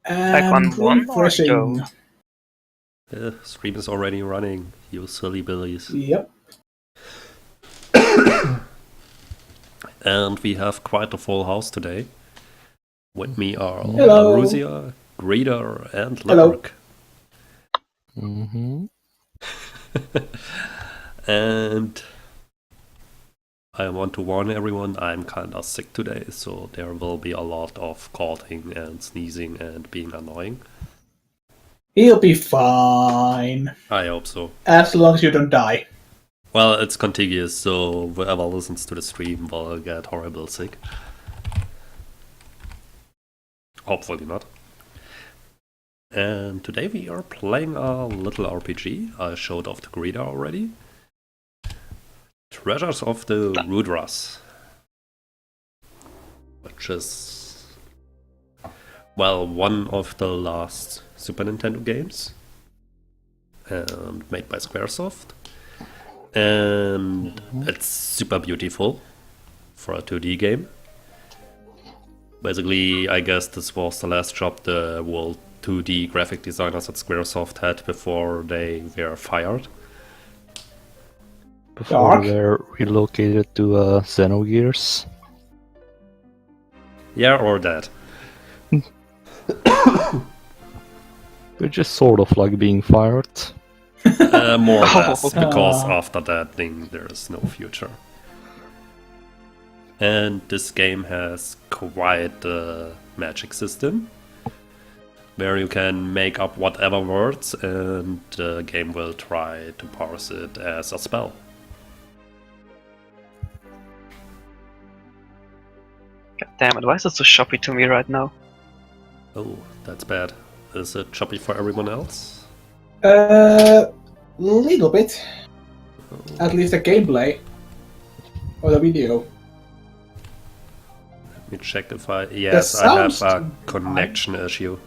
Back And on one or refreshing. go? Stream is already running, you silly billies. Yep. And we have quite a full house today. With me are Hello. Laruzia, Greader, and Hello. Lurk. Mm-hmm. And I want to warn everyone, I'm kinda sick today, so there will be a lot of coughing and sneezing and being annoying. He'll be fine. I hope so. As long as you don't die. Well, it's contiguous, so whoever listens to the stream will get horrible sick. Hopefully not. And today we are playing a little RPG. I showed off the Greader already. Treasures of the Rudras. Which is, well, one of the last Super Nintendo games. And made by Squaresoft. And it's super beautiful for a 2D game. Basically, I guess this was the last job the world 2D graphic designers at Squaresoft had before they were fired. Before Dark. they're relocated to Xenogears. Yeah, or that. They're just sort of like being fired. More or less, Oh. because after that thing there is no future. And this game has quite a magic system, where you can make up whatever words and the game will try to parse it as a spell. God damn it, why is it so choppy to me right now? Oh, that's bad. Is it choppy for everyone else? Little bit. At least the gameplay. Or the video. Let me check if I... Yes, I have a connection issue.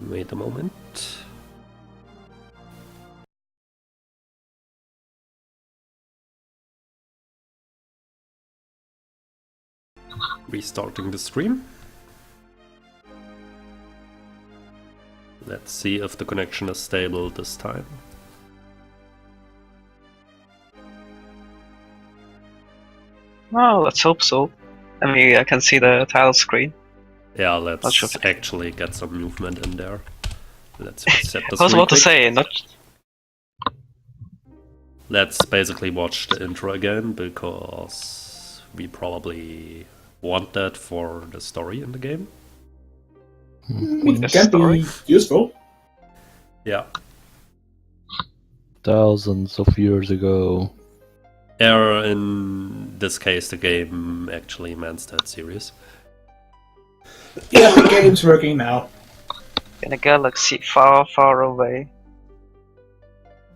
Wait a moment. Restarting the stream. Let's see if the connection is stable this time. Oh, let's hope so. I mean, I can see the title screen. Yeah, Not let's sure if it- actually get some movement in there. Let's reset the I was about to screen say, not. Let's basically watch the intro again, because we probably want that for the story in the game. It The can story? be useful. Yeah. Thousands of years ago. Or in this case, the game actually meant that series. Yeah, the game's working now. In a galaxy far, far away.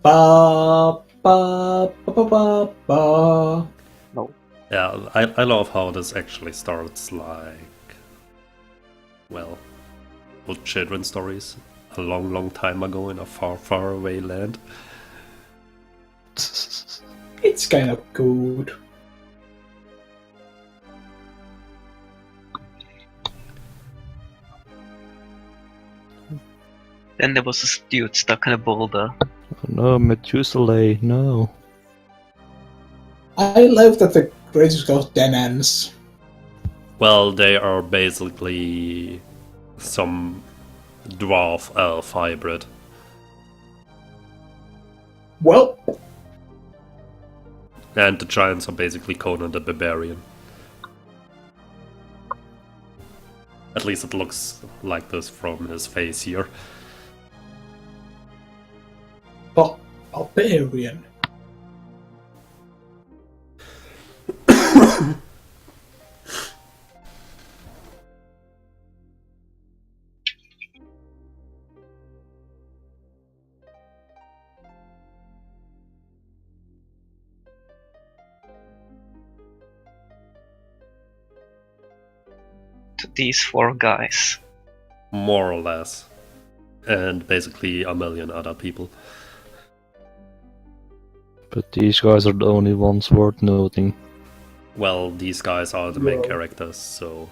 Ba ba ba ba ba ba. Yeah, I love how this actually starts like, well, old children's stories a long, long time ago in a far, far away land. It's kind of good. Then there was this dude stuck in a boulder. No, Methuselah, no. I love that the races goes Denans. Well, they are basically some dwarf elf hybrid. Well, And the giants are basically Conan the Barbarian. At least it looks like this from his face here. barbarian. To these four guys. More or less. And basically a million other people. But these guys are the only ones worth noting. Well, these guys are the main Whoa. characters, so...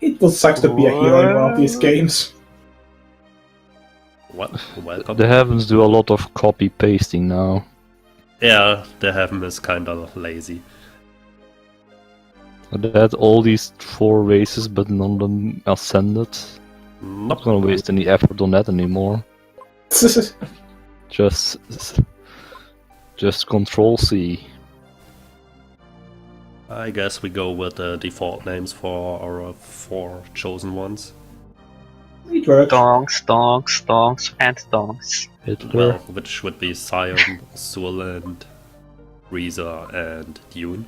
It will suck to be a hero in one of these games. What? Welcome. The Heavens do a lot of copy pasting now. Yeah, the Heaven is kinda lazy. They had all these 4 races, but none of them ascended. Not gonna waste any effort on that anymore. Just Control C. I guess we go with the default names for our 4 chosen ones. It works. Donks, donks, donks, and donks. Hitler. Well, which would be Sion, Suland, Reza, and Dune.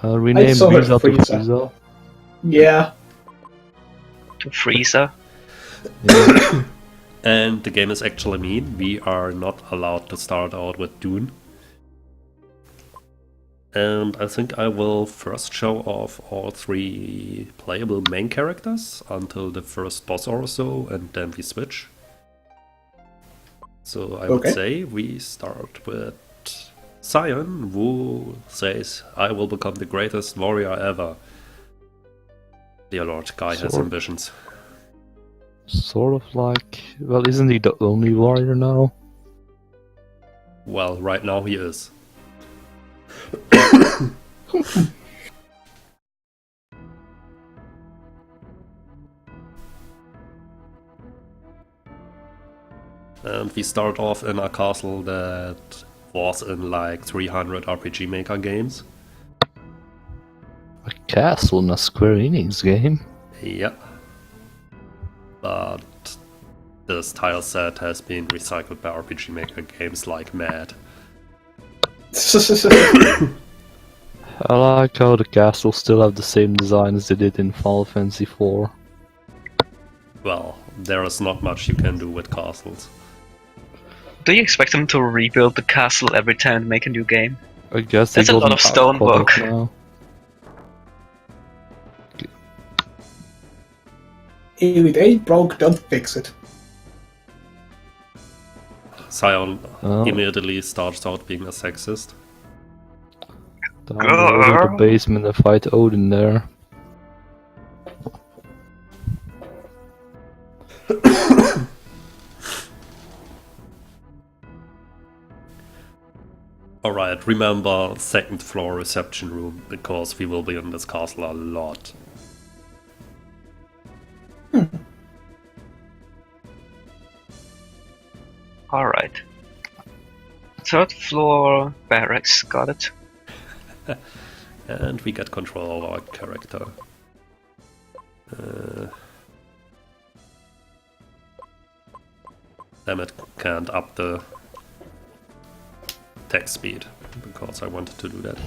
Rename saw Risa to Frieza. Frieza. Yeah. To Freezer. Yeah. And the game is actually mean. We are not allowed to start out with Dune. And I think I will first show off all 3 playable main characters until the first boss or so, and then we switch. So I would say we start with Sion, who says, "I will become the greatest warrior ever." Dear Lord, guy has ambitions. Sort of like... Well, isn't he the only warrior now? Well, right now he is. And we start off in a castle that was in like 300 RPG Maker games. A castle in a Square Enix game? Yeah. But this tile set has been recycled by RPG Maker games like mad. I like how the castles still have the same design as they did in Final Fantasy IV. Well, there is not much you can do with castles. Do you expect them to rebuild the castle every time they make a new game? I guess That's they a got lot an of stonework. outcrop now. If it ain't broke, don't fix it. Sion Oh. immediately starts out being a sexist. Down below the basement and fight Odin there. Alright, remember second floor reception room, because we will be in this castle a lot. Alright. Third floor barracks, got it. And we get control of our character. Damn it, can't up the text speed, because I wanted to do that.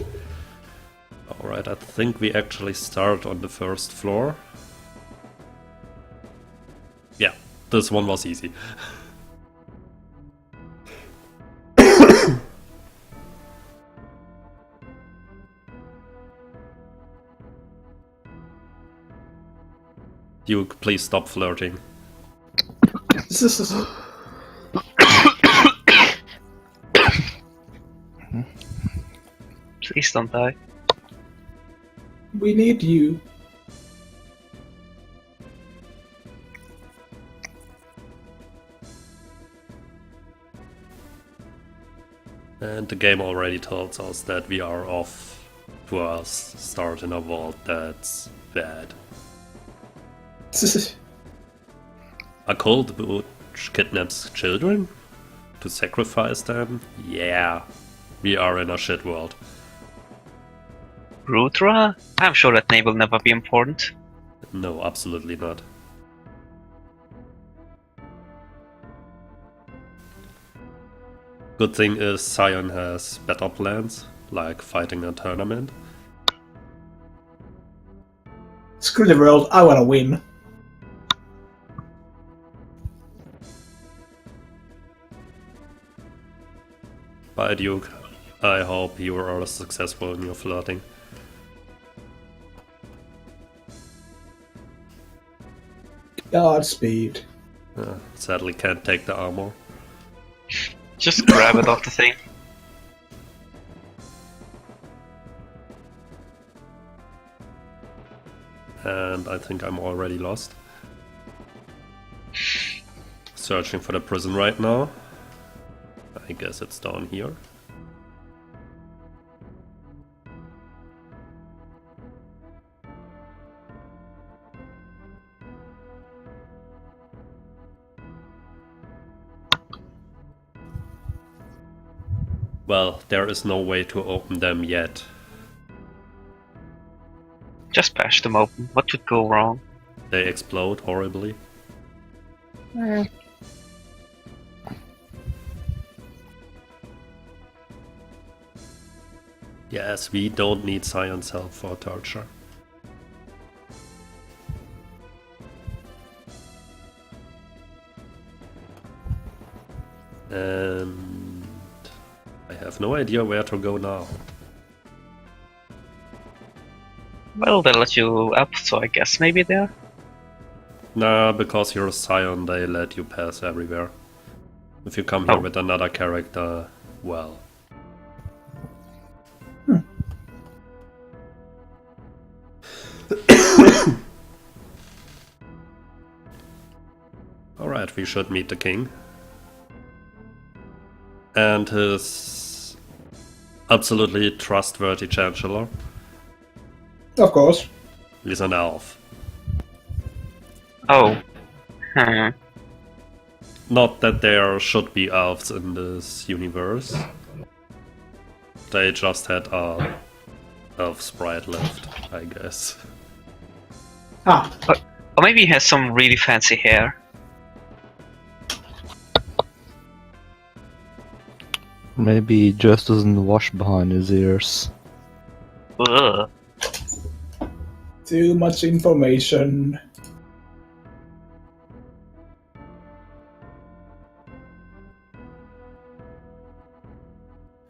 Alright, I think we actually start on the first floor. Yeah, this one was easy. Duke, please stop flirting. Please don't die. We need you. And the game already tells us that we are off to a start in a world that's bad. A cult which kidnaps children to sacrifice them? Yeah, we are in a shit world. Rudra? I'm sure that name will never be important. No, absolutely not. Good thing is Sion has better plans, like fighting a tournament. Screw the world, I wanna win. Bye, Duke. I hope you are successful in your flirting. Godspeed. Sadly can't take the armor. Just grab it off the thing. and I think I'm already lost. Searching for the prison right now. I guess it's down here. Well, there is no way to open them yet. Just bash them open. What would go wrong? They explode horribly. Yes, we don't need science help for torture. And I have no idea where to go now. Well, they let you up, so I guess maybe there. Nah, because you're a scion, they let you pass everywhere. If you come here with another character, well. Alright, we should meet the king. And his absolutely trustworthy chancellor. Of course. He's an elf. Oh. Hmm. Not that there should be elves in this universe. They just had a elf sprite left, I guess. Ah, Or maybe he has some really fancy hair. Maybe he just doesn't wash behind his ears. Ugh. too much information.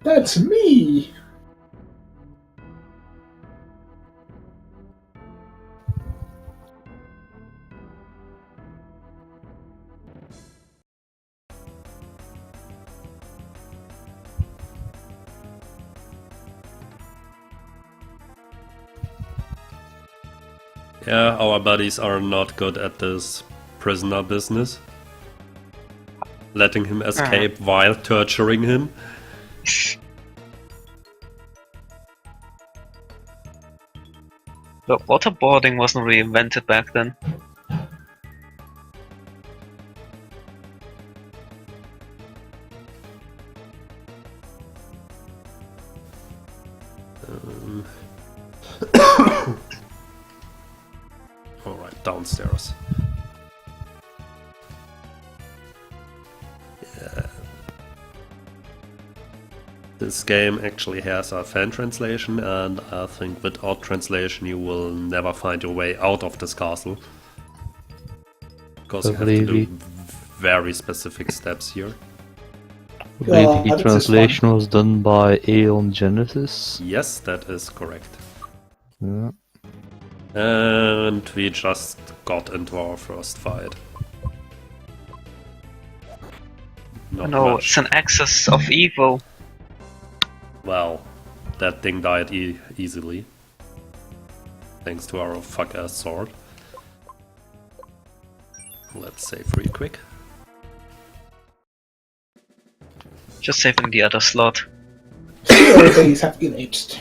That's me! Yeah, our buddies are not good at this prisoner business. Letting him escape while torturing him. Look, waterboarding wasn't really invented back then. Alright, downstairs. Yeah. This game actually has a fan translation, and I think without translation you will never find your way out of this castle. Because you have to do very specific steps here. Maybe the translation was done by Aeon Genesis. Yes, that is correct. Yeah. And we just got into our first fight. Not No, much. it's an axis of evil. Well, that thing died easily. Thanks to our fuck-ass sword. Let's save real quick. Just saving the other slot. Priorities have been aged.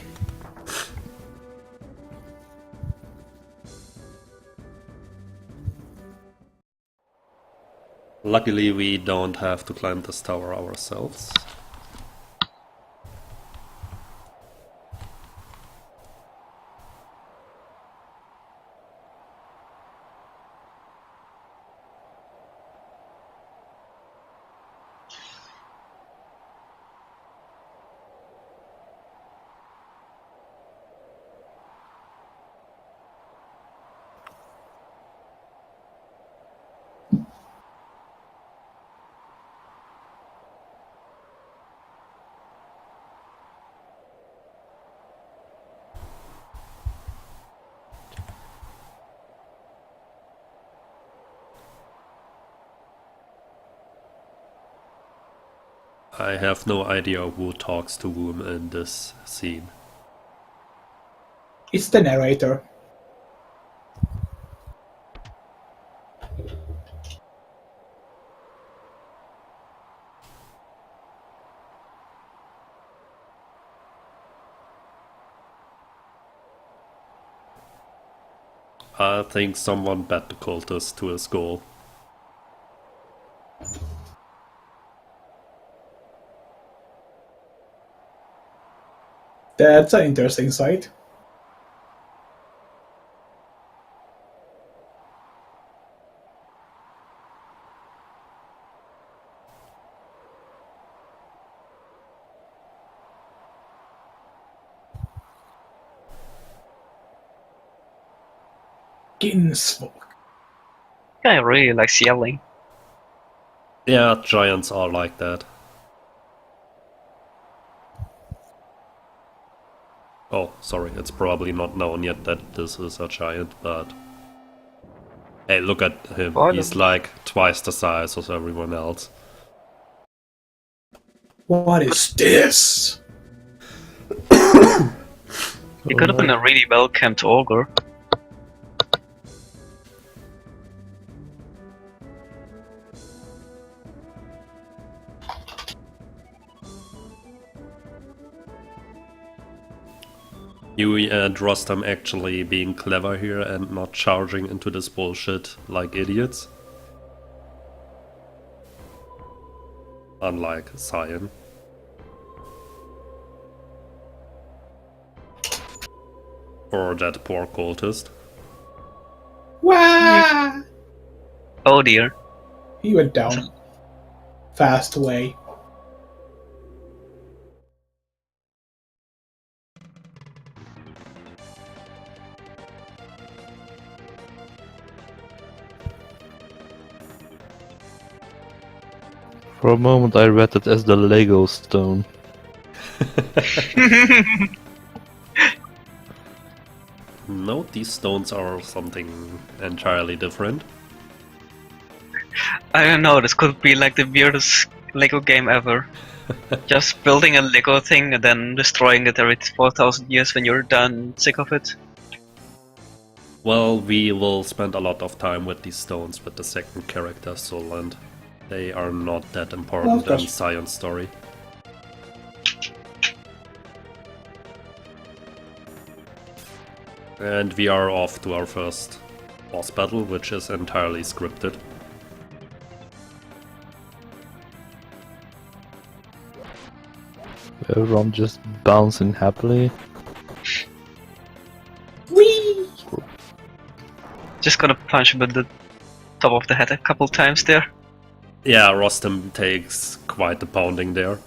Luckily we don't have to climb this tower ourselves. I have no idea who talks to whom in this scene. It's the narrator. I think someone bet the cultist to his goal. That's an interesting sight. Ginsvolk. Guy really likes yelling. Yeah, giants are like that. Oh, sorry, it's probably not known yet that this is a giant, but... Hey, look at him. What? He's like twice the size of everyone else. What is this? He could have been a really well-camped ogre. Yui and Rostam actually being clever here and not charging into this bullshit like idiots. Unlike Cyan. Or that poor cultist. Wah! Oh dear. He went down. Fast away. For a moment I read it as the Lego stone. No, these stones are something entirely different. I don't know, this could be like the weirdest Lego game ever. Just building a Lego thing and then destroying it every 4,000 years when you're done sick of it. Well, we will spend a lot of time with these stones with the second character, Soland. They are not that important in Cyan's story. And we are off to our first boss battle, which is entirely scripted. Everyone just bouncing happily. Whee! Just gonna punch him in the top of the head a couple times there. Yeah, Rostam takes quite the pounding there.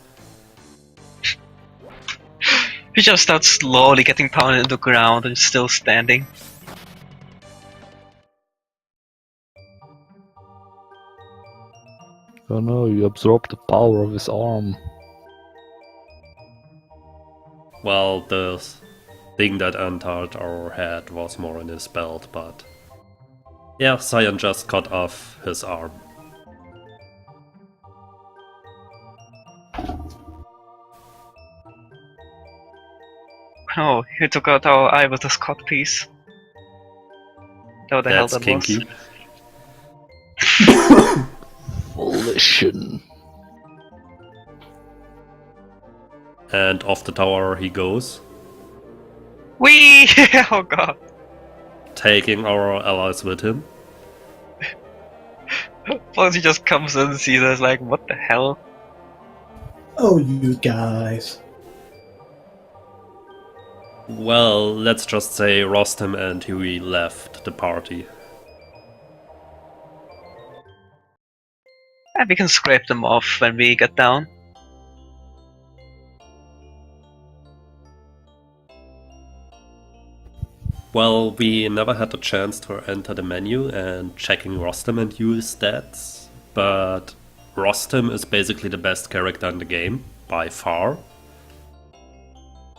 He just starts slowly getting pounded into the ground and still standing. Oh no, you absorbed the power of his arm. Well, the thing that entered our head was more in his belt, but... Yeah, Cyan just cut off his arm. Oh, he took out our eye with a Scott piece. What the hell That's that kinky. was. Volition. And off the tower he goes, Whee! Oh god. taking our allies with him. Plus he just comes in and sees us like, what the hell? Oh, you guys. Well, let's just say Rostam and Huey left the party. And we can scrape them off when we get down. Well, we never had the chance to enter the menu and checking Rostam and Huey's stats, but Rostam is basically the best character in the game, by far.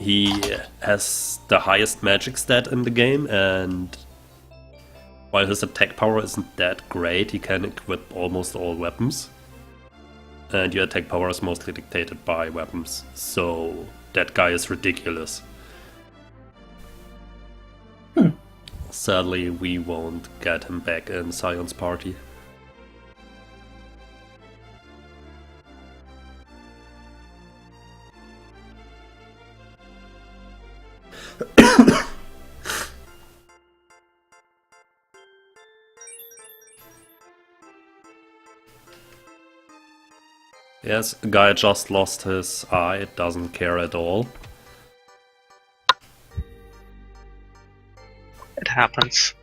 He has the highest magic stat in the game, and while his attack power isn't that great, he can equip almost all weapons. And your attack power is mostly dictated by weapons, so that guy is ridiculous. Sadly, we won't get him back in Cyan's party. Yes, a guy just lost his eye, doesn't care at all. It happens.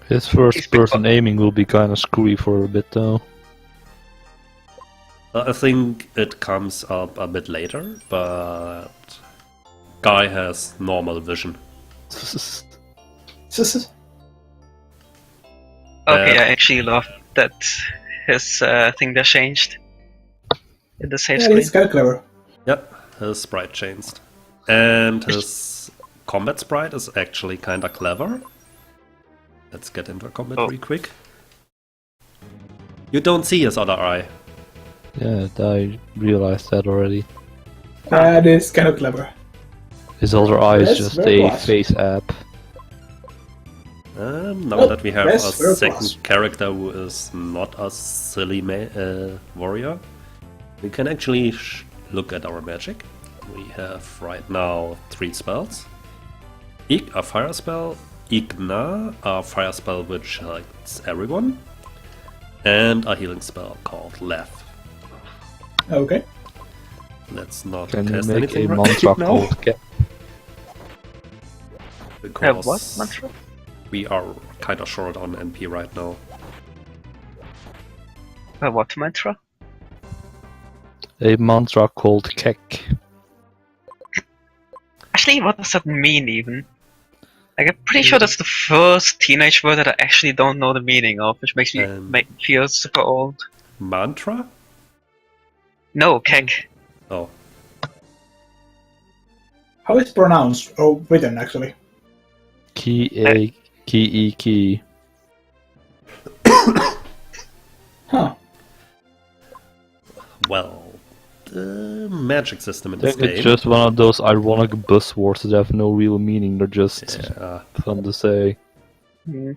His first person aiming will be kinda screwy for a bit though. I think it comes up a bit later, but guy has normal vision. Okay, I actually love that his thing that changed in the save Yeah, screen. it's kind of clever. Yep, his sprite changed. And his combat sprite is actually kinda clever. Let's get into combat real quick. You don't see his other eye. Yeah, I realized that already. That is kind of clever. His other eye is That's just very a class. face app. And now Oh, that we have a that's very second class. character who is not a silly warrior, we can actually look at our magic. We have right now 3 spells. Ik, a fire spell. Igna, a fire spell which helps everyone. And a healing spell called Left. Okay. Let's not Can you cast make anything a right mantra now, called because What mantra? we are kinda short on NP right now. What mantra? A mantra called Kek. Actually, what does that mean even? Like, I'm pretty sure that's the first teenage word that I actually don't know the meaning of, which makes me make me feel super old. Mantra? No, kek. Oh, How is it pronounced or written actually? Ki Ki. Huh. well, the magic system in I this think it's game. just one of those ironic buzzwords that have no real meaning, they're just Yeah, fun to say. Hmm.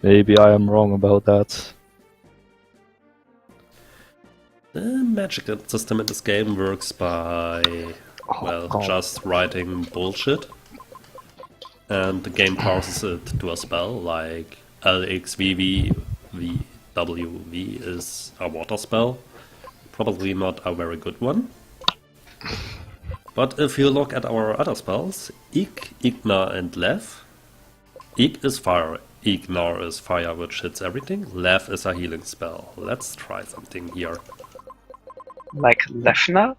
Maybe I am wrong about that. the magic system in this game works by, well, God. just writing bullshit. And the game parses it to a spell, like LXVVVWV is a water spell. Probably not a very good one. But if you look at our other spells, Ik, Igna and Lev. Ik is fire, Igna is fire which hits everything, Lev is a healing spell. Let's try something here. Like Lefna?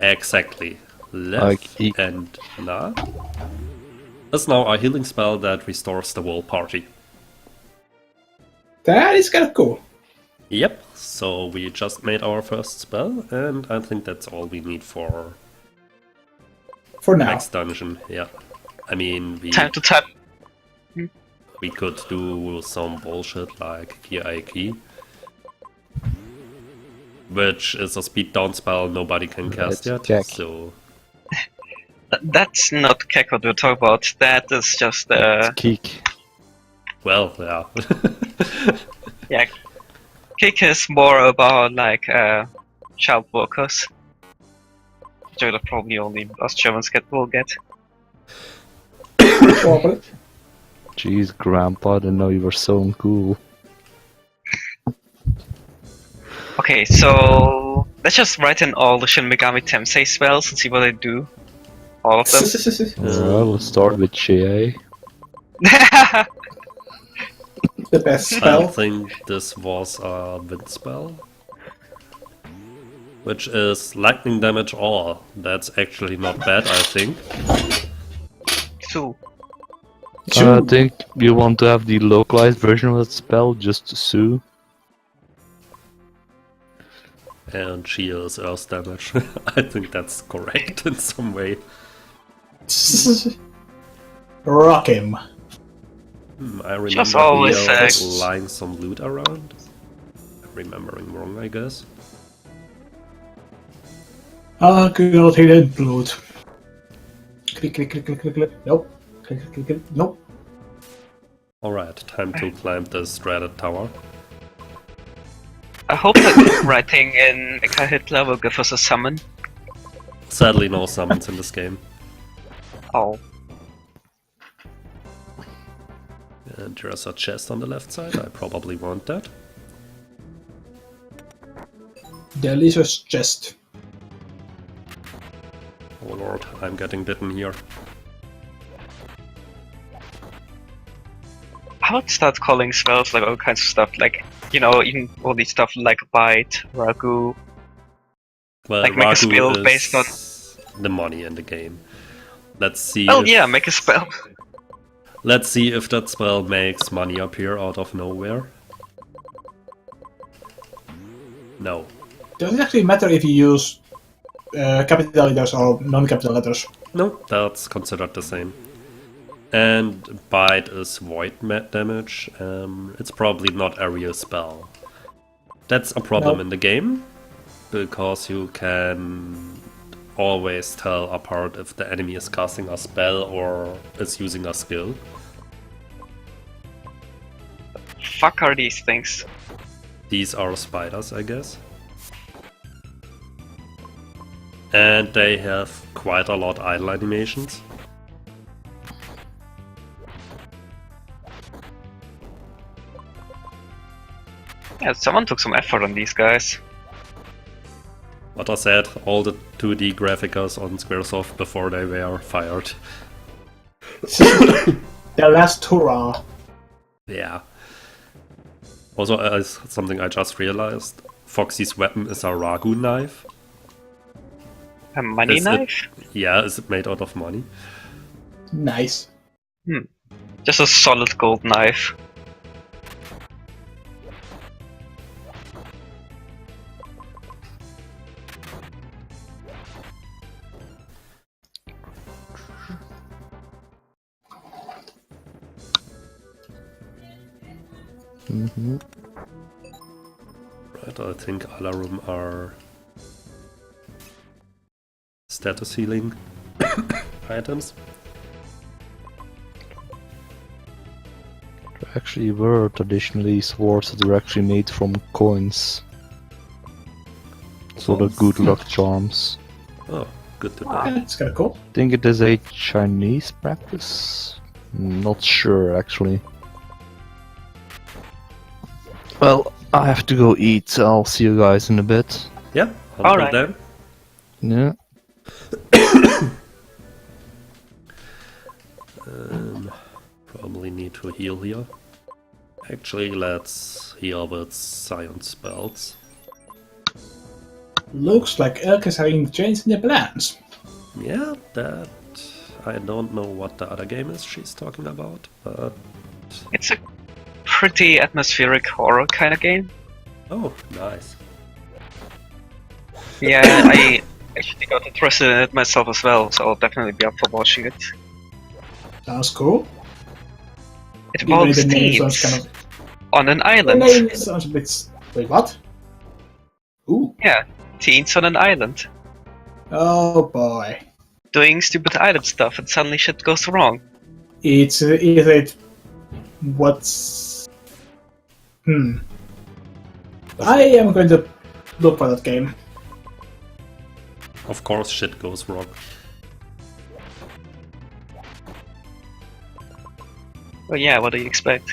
Exactly. Lev Like Ik. and Na is now a healing spell that restores the whole party. That is kind of cool. Yep, so we just made our first spell, and I think that's all we need for For now. next dungeon. Yeah, I mean Time to type. we could do some bullshit like Ki, which is a speed down spell nobody can cast It's yet. Kek. So That's not kek what we're talking about. That is just Keek. well, yeah. yeah. Kek is more about like child workers. Which are probably only us Germans will get. Probably. Jeez, Grandpa, I didn't know you were so cool. Okay, so let's just write in all the Shin Megami Tensei spells and see what they do. All of them. Well, let's start with Chie. The best I spell. think this was a wind spell, which is lightning damage all. That's actually not bad, I think. So, I think you want to have the localized version of that spell, just Sue. And she is earth damage. I think that's correct in some way. Rock him. I Just remember always here say- lying some loot around. Remembering wrong, I guess. Ah, good old hidden blood. Click, click, click, click, click, click. Nope. Click, click, click, click. Nope. Alright, time to climb this dreaded tower. I hope that writing in Mecha Hitler will give us a summon. Sadly, no summons in this game. Oh, And there's a chest on the left side. I probably want that. Delicious chest. Oh lord, I'm getting bitten here. I would start calling spells like all kinds of stuff, like, you know, even all these stuff like Bite, Ragu. Well, Like make a Ragu spell is based on... the money in the game. Let's see. Well, if, yeah, make a spell. Let's see if that spell makes money appear out of nowhere. No. Does it actually matter if you use capital letters or non-capital letters? No, that's considered the same. And Bite is void damage. It's probably not a real spell. That's a problem in the game, because you can always tell apart if the enemy is casting a spell or is using a skill. Fuck are these things? These are spiders, I guess. And they have quite a lot idle animations. Yeah, someone took some effort on these guys. What I said, all the 2D graphics on Squaresoft before they were fired. The last hurrah. Yeah. Also, something I just realized, Foxy's weapon is a Ragu knife. A money Is it- knife? Yeah, is it made out of money? Nice. Just a solid gold knife. Mm-hmm. Right, I think Alarum are status healing items. There actually were traditionally swords that were actually made from coins. Sort of good luck charms. Oh, good to know. That's kind of cool. I think it is a Chinese practice. Not sure actually. Well, I have to go eat. I'll see you guys in a bit. Yeah, until Alright. then. Yeah. Probably need to heal here. Actually, let's heal with science spells. Looks like Elk is having changed their plans. Yeah, that... I don't know what the other game is she's talking about, but... It's a pretty atmospheric horror kind of game. Oh, nice. Yeah, I actually got interested in it myself as well, so I'll definitely be up for watching it. Sounds cool. It Even involves the name sounds teens kind of... on an The island. name sounds a bit... Wait, what? Ooh. Yeah, teens on an island. Oh boy. Doing stupid island stuff and suddenly shit goes wrong. Is it... What's... I am going to look for that game. Of course shit goes wrong. Well, yeah, what do you expect?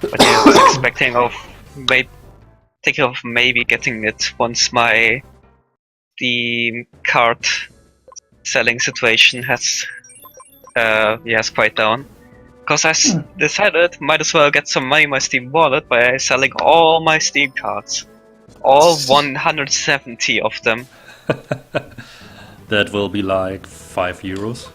But yeah, I was expecting of thinking of maybe getting it once the card selling situation has quiet down. Because I decided might as well get some money in my Steam wallet by selling all my Steam cards. All 170 of them. That will be like €5.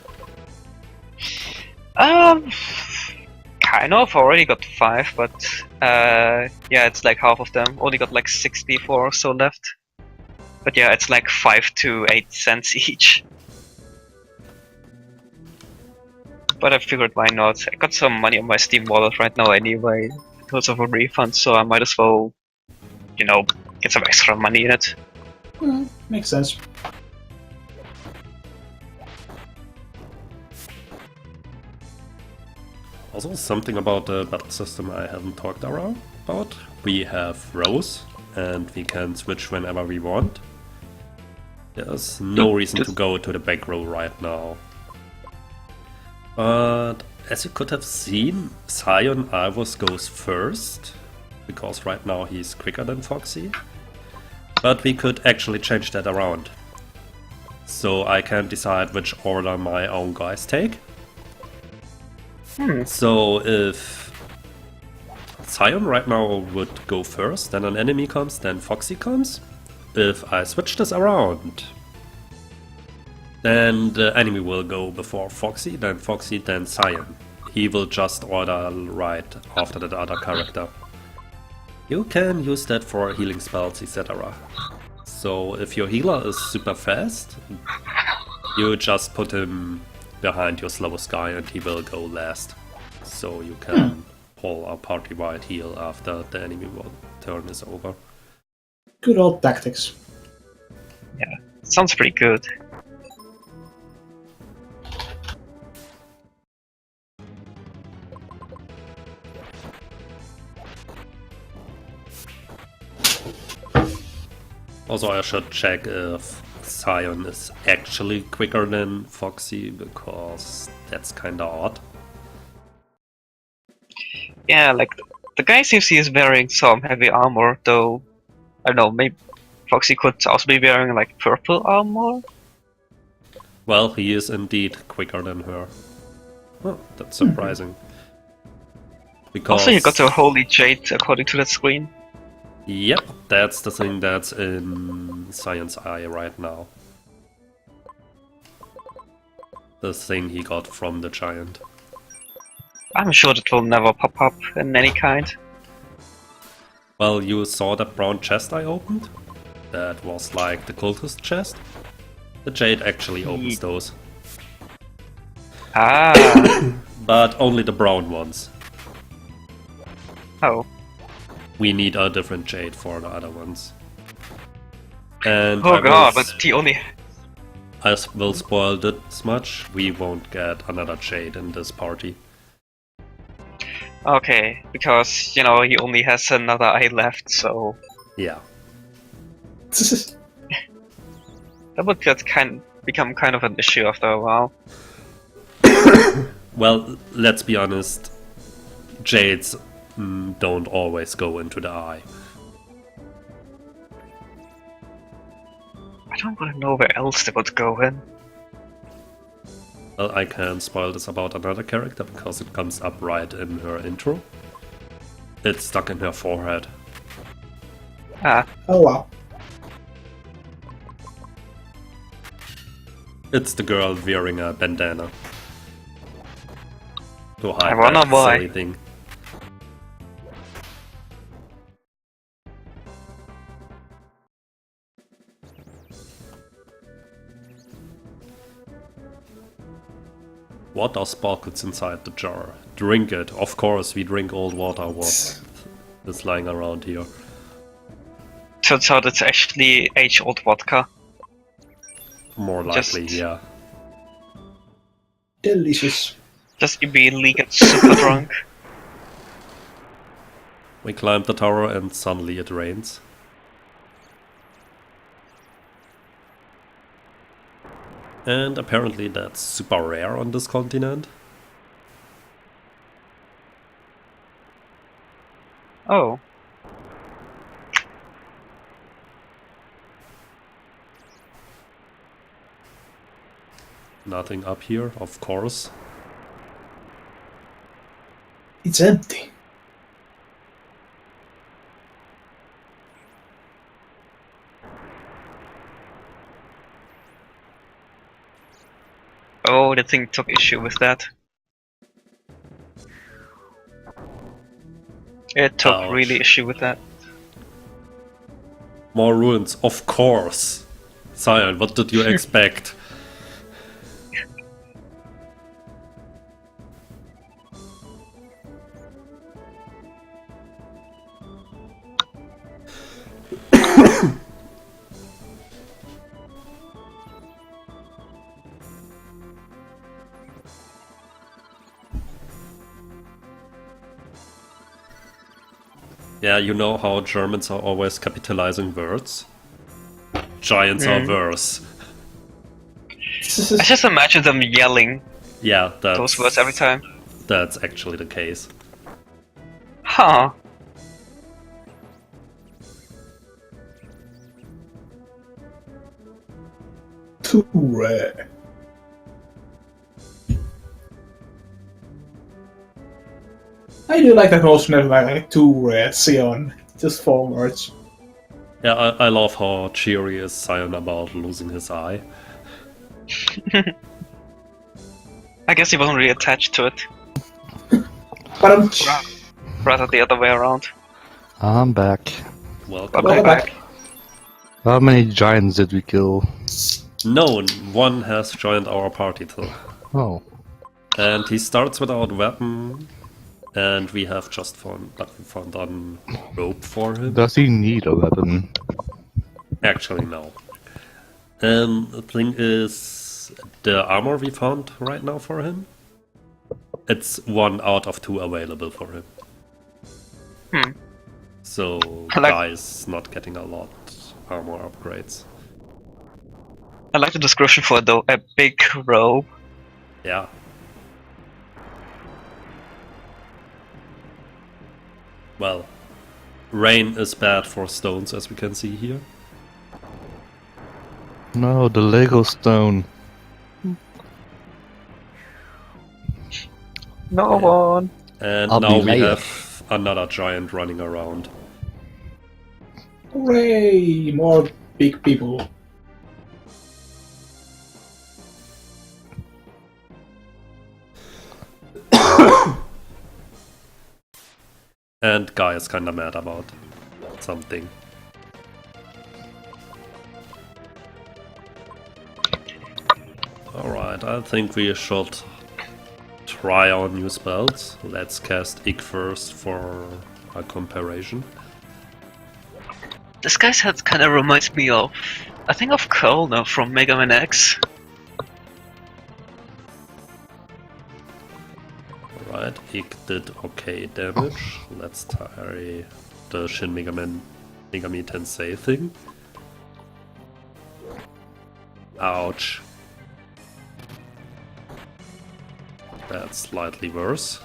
Kind of, already got 5, but yeah, it's like half of them. Only got like 64 or so left. But yeah, it's like 5 to 8 cents each. But I figured why not. I got some money on my Steam wallet right now anyway, because of a refund, so I might as well, you know, get some extra money in it. Makes sense. Also, something about the battle system I haven't talked around about. We have rows, and we can switch whenever we want. There's no reason to go to the back row right now. But as you could have seen, Sion Ivos goes first, because right now he's quicker than Foxy. But we could actually change that around. So I can decide which order my own guys take. So if Sion right now would go first, then an enemy comes, then Foxy comes. If I switch this around, then the enemy will go before Foxy, then Sion. He will just order right after that other character. You can use that for healing spells, etc. So if your healer is super fast, you just put him behind your slowest guy and he will go last. So you can pull a party-wide heal after the enemy turn is over. Good old tactics. Yeah, sounds pretty good. Also, I should check if Sion is actually quicker than Foxy, because that's kinda odd. Yeah, like the guy seems he is wearing some heavy armor, though. I don't know, maybe Foxy could also be wearing like purple armor. Well, he is indeed quicker than her. Oh, that's surprising. Because Also, you got a holy jade according to that screen. Yep, that's the thing that's in Sion's eye right now. The thing he got from the giant. I'm sure that will never pop up in any kind. Well, you saw that brown chest I opened? That was like the cultist chest? The jade actually opens those. Ah. But only the brown ones. Oh. We need a different jade for the other ones. And Oh I god, will, but he only. I will spoil this much, we won't get another jade in this party. Okay, because, you know, he only has another eye left, so. Yeah. That would become kind of an issue after a while. Well, let's be honest, jades don't always go into the eye. I don't want to know where else they would go in. Well, I can spoil this about another character because it comes up right in her intro. It's stuck in her forehead. Ah, Oh wow. It's the girl wearing a bandana. To hide I wonder that why. silly thing. Water sparkles inside the jar. Drink it. Of course, we drink old water. What is lying around here? turns out it's actually age-old vodka. More likely, Just- yeah. Delicious. Just immediately get super drunk. We climb the tower and suddenly it rains. And apparently that's super rare on this continent. Oh. Nothing up here, of course. It's empty. Oh, the thing took issue with that. It took Ouch. really issue with that. More ruins, of course. Sion, what did you expect? Yeah, you know how Germans are always capitalizing words? Giants are worse. I just imagine them yelling Yeah, those words every time. That's actually the case. Huh. Too rare. I do like that notion of like too rare, Sion. Just 4 words. Yeah, I love how cheery is Sion about losing his eye. I guess he wasn't really attached to it. But I'm Rather the other way around. I'm back. Welcome. Welcome back. How many giants did we kill? No one has joined our party though. Oh. And he starts without weapon, and we have just found a rope for him. Does he need a weapon? Actually, no. The thing is, the armor we found right now for him, it's 1 out of 2 available for him. So, guy's not getting a lot armor upgrades. I like the description for a big robe. Yeah. Well, rain is bad for stones, as we can see here. No, the Lego stone. No one. And I'll now be we later. have another giant running around. hooray! More big people. And Guy is kinda mad about something. Alright, I think we should try our new spells. Let's cast Ig first for a comparison. This guy's head kind of reminds me of, I think of Kölner from Mega Man X. Alright, Ig did okay damage. Let's try the Shin Megami Tensei thing. Ouch. That's slightly worse.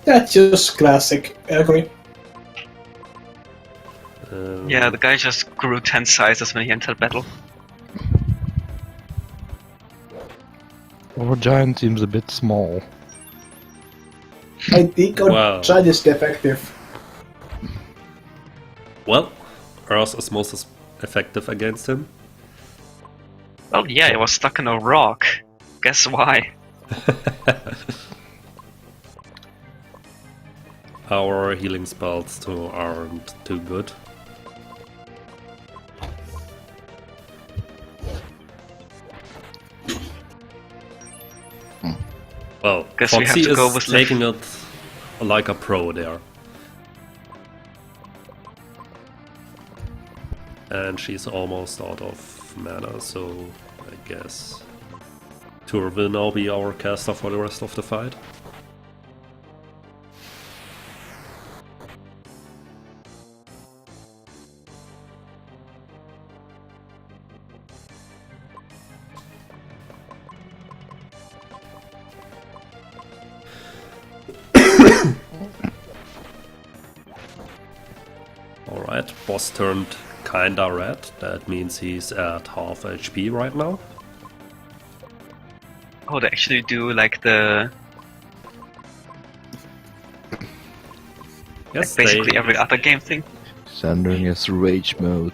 That's just classic, I agree. Yeah, the guy just grew 10 sizes when he entered battle. Our giant seems a bit small. I think our Wow. giant is defective. Well, Earth is most effective against him. Well, yeah, he was stuck in a rock. Guess why? Our healing spells too aren't too good. Well, Guess we have Foxy to go is with taking it like a pro there. And she's almost out of mana, so I guess Tur will now be our caster for the rest of the fight. Alright, boss turned kinda red. That means he's at half HP right now. Oh, they actually do like the Yes, basically every other game thing. He's entering his rage mode.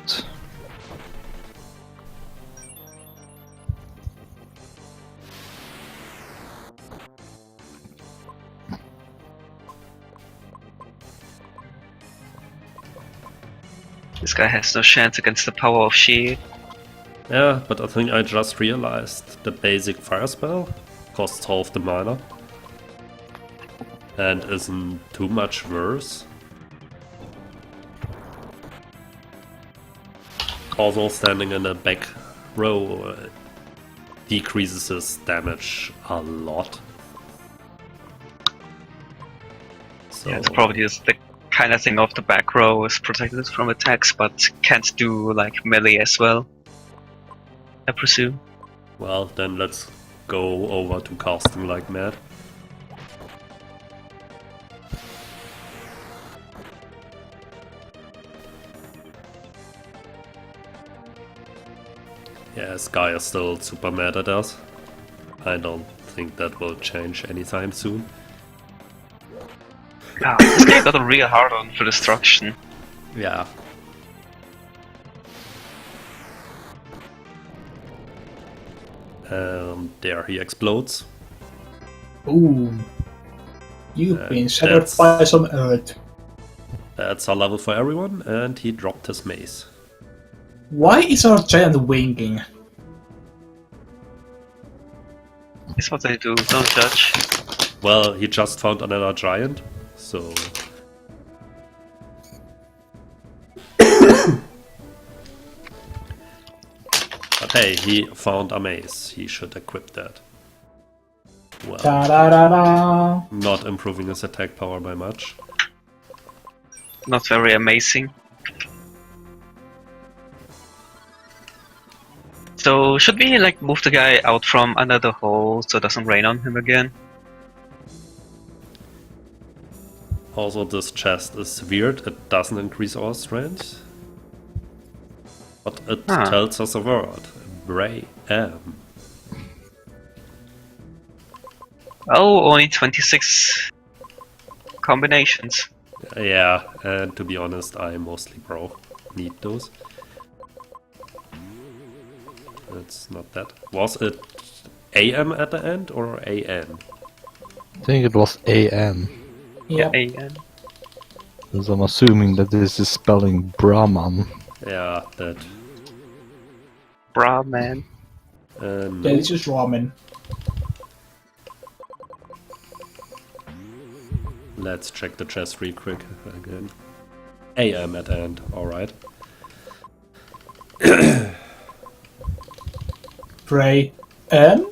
This guy has no chance against the power of Shi. Yeah, but I think I just realized the basic fire spell costs half the mana and isn't too much worse. Also, standing in the back row decreases his damage a lot. So, Yeah, it's probably just the kind of thing of the back row is protected from attacks, but can't do like melee as well. I presume. Well, then let's go over to casting like mad. Yeah, Sky is still super mad at us. I don't think that will change anytime soon. Wow, this guy got a real hard on for destruction. Yeah. There he explodes. Ooh. You've been shattered that's- by some earth. That's a level for everyone, and he dropped his mace. Why is our giant winking? It's what they do, don't judge. Well, he just found another giant, so... But hey, he found a mace. He should equip that. Well, Da da da da. not improving his attack power by much. Not very amazing. So should we like move the guy out from under the hole so it doesn't rain on him again? Also, this chest is weird. It doesn't increase our strength. But it tells us a word. Bray M. Oh, only 26 combinations. Yeah, and to be honest, I mostly need those. It's not that. Was it AM at the end or AN? I think it was AM. Yep. AN. Because I'm assuming that this is spelling Brahman. Yeah, that. Bra man. No. Delicious ramen. Let's check the chest real quick again. AM at the end, alright. Pray. M?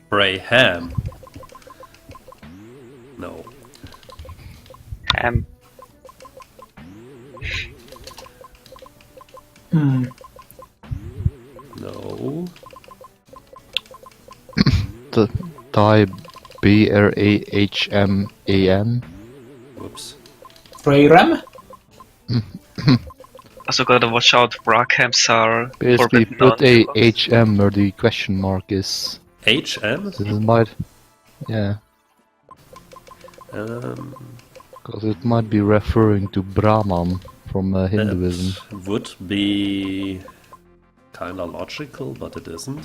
Bray Ham. No. Ham. Hmm. No. The die BRAHMAN. Whoops. Pray Ram? Also gotta watch out, bra camps are Basically, forbidden put on a tables. HM where the question mark is. HM? This might, yeah, Um, because it might be referring to Brahman from Hinduism. That would be kinda logical, but it isn't.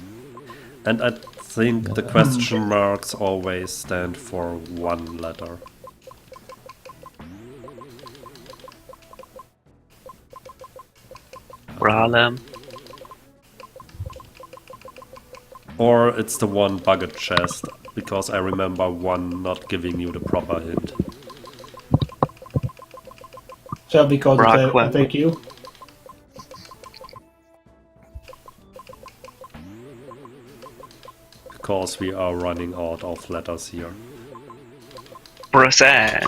And I think the question marks always stand for one letter. Bralem. Or it's the one bucket chest, because I remember one not giving you the proper hint. Shall we call it a Brockwell. FAQ? Because we are running out of letters here. Brazan.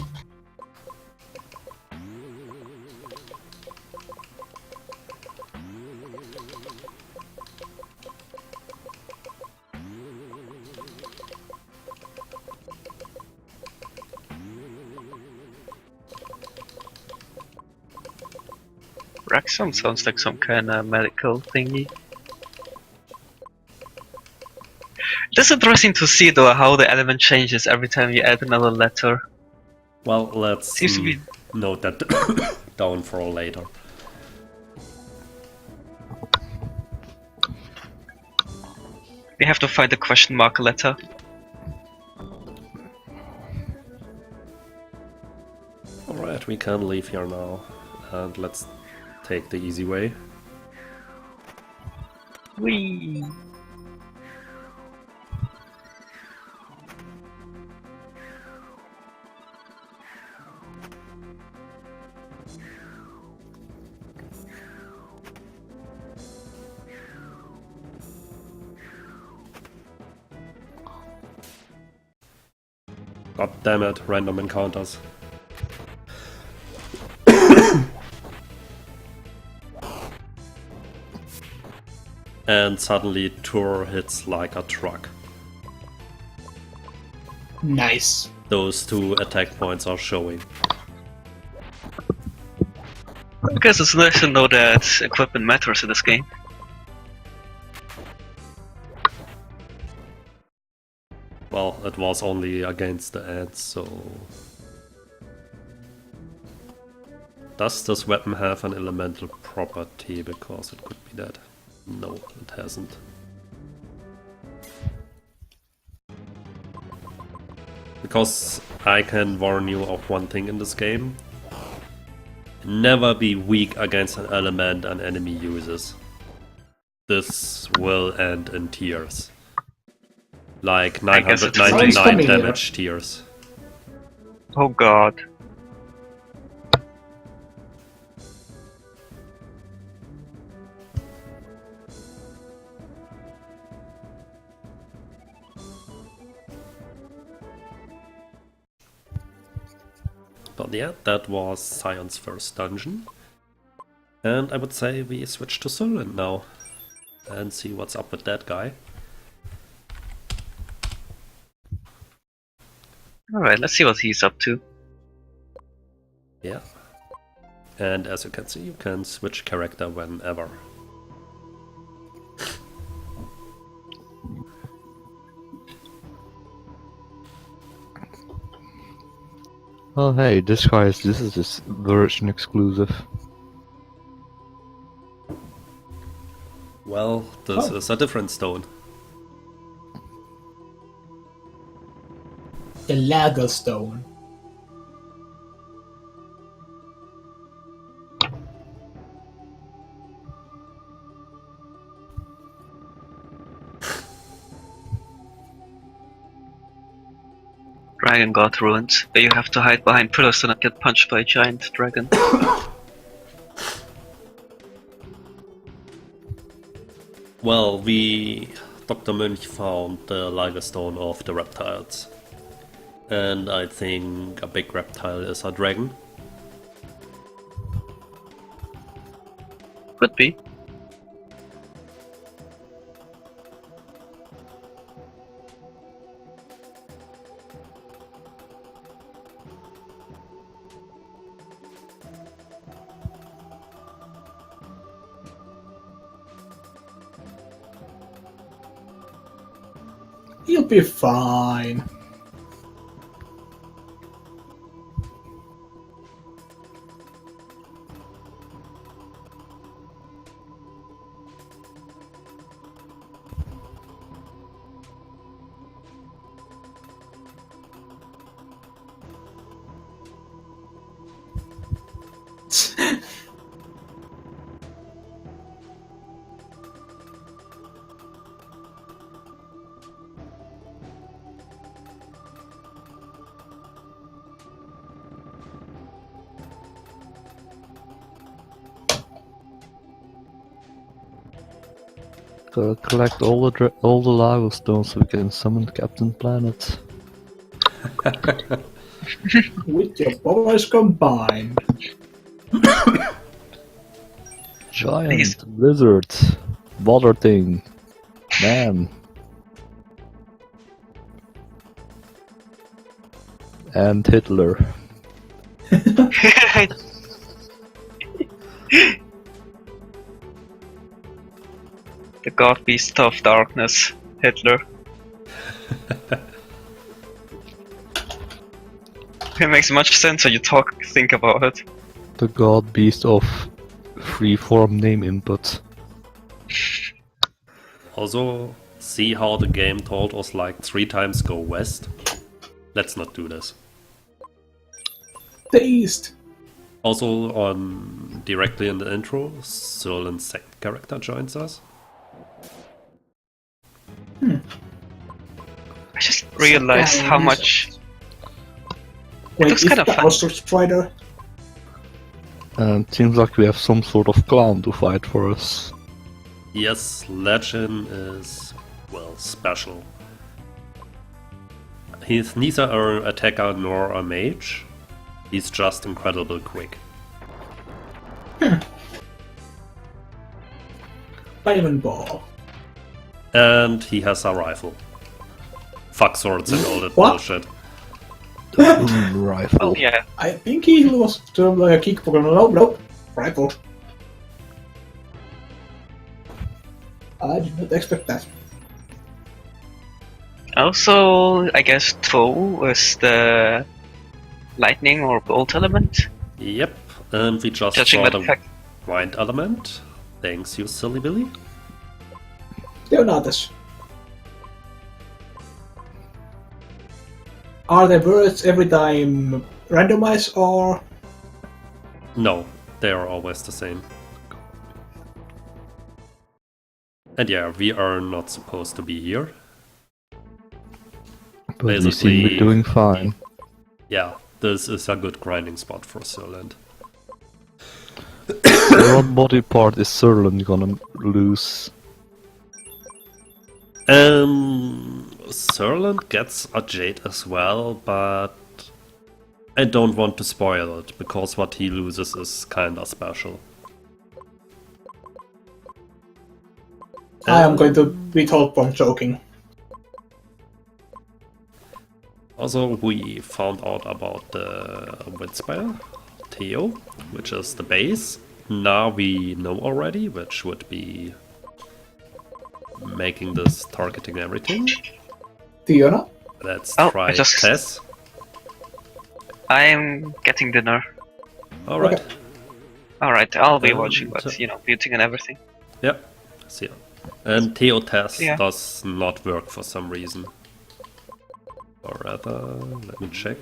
Wrexham sounds like some kind of medical thingy. It is interesting to see though how the element changes every time you add another letter. Well, let's Seems to be- note that down for later. We have to find the question mark letter. Alright, we can leave here now. And let's take the easy way. Whee! God damn it, random encounters. And suddenly Tur hits like a truck. Nice. Those 2 attack points are showing. I guess it's nice to know that equipment matters in this game. Well, it was only against the ants, so... Does this weapon have an elemental property? Because it could be that. No, it hasn't. Because I can warn you of one thing in this game. Never be weak against an element an enemy uses. This will end in tears. Like I guess it's 999 familiar. damage tears. Oh god. But yeah, that was Scion's first dungeon. And I would say we switch to Sylvan now. And see what's up with that guy. Alright, let's see what he's up to. Yeah. And as you can see, you can switch character whenever. Oh hey, this is this version exclusive. Well, this Oh. is a different stone. The Lager Stone. Dragon God ruins, where you have to hide behind pillars to not get punched by a giant dragon. Well, Dr. Mönch found the Liger Stone of the reptiles. And I think a big reptile is a dragon. Could be. You'll be fine. So collect all the lava stones so we can summon Captain Planet. With your powers combined. Giant, Please. lizard, water thing, man. And Hitler. The god beast of darkness, Hitler. It makes much sense when you think about it. The god beast of freeform name input. Also, see how the game told us like 3 times go west? Let's not do this. Taste. Also, directly in the intro, Sylvan's second character joins us. I just realized how much. Wait, looks is kinda the fun. Ulster Strider? And it seems like we have some sort of clown to fight for us. Yes, Legend is, well, special. He's neither an attacker nor a mage. He's just incredibly quick. Diamond Ball. And he has a rifle. Fuck swords and all that What? bullshit. Rifle. Oh yeah. I think he was sort of like a kick program. Nope. Rifle. I did not expect that. Also, I guess throw is the lightning or bolt element. Yep, and we just Judging saw by the the fact. wind element. Thanks, you silly Billy. Leonatus. Are the words every time randomized or... No, they are always the same. And yeah, we are not supposed to be here. But you seem to be basically- doing fine. Yeah, this is a good grinding spot for Sirland. What body part is Sirland gonna lose? Sirland gets a jade as well, but I don't want to spoil it, because what he loses is kinda special. I am going to withhold from joking. Also, we found out about the wind spell, Theo, which is the base. Now we know already, which would be making this targeting everything. Fiona? Let's Oh, try I just- Tess. I'm getting dinner. Alright. Okay. Alright, I'll be Um, watching, but you know, muting and everything. Yep. See ya. And Theo Tess Yeah. does not work for some reason. Or rather, let me check.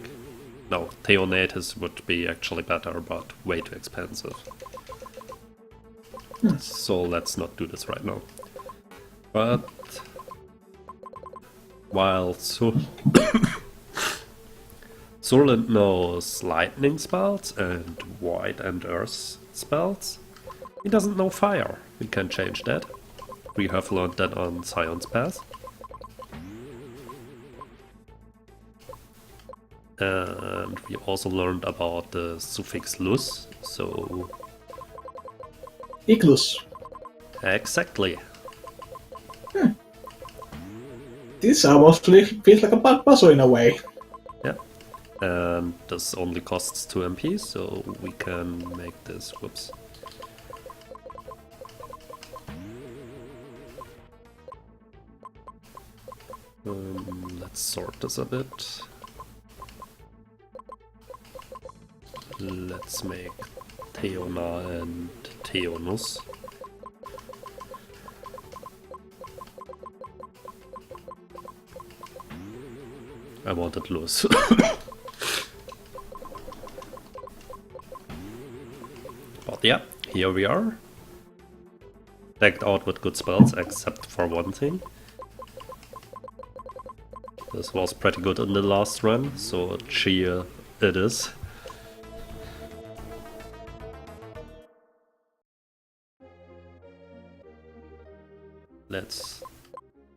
No, Theo Natis would be actually better, but way too expensive. So let's not do this right now. But while Surland knows lightning spells and void and earth spells, he doesn't know fire. We can change that. We have learned that on Science Pass. And we also learned about the suffix lus, so Iglus. exactly. This almost feels like a puzzle in a way. Yeah. And this only costs 2 MP, so we can make this. Whoops. Let's sort this a bit. Let's make Theona and Theonus. I wanted Luz. But yeah, here we are. Decked out with good spells, except for one thing. This was pretty good in the last run, so cheer it is. Let's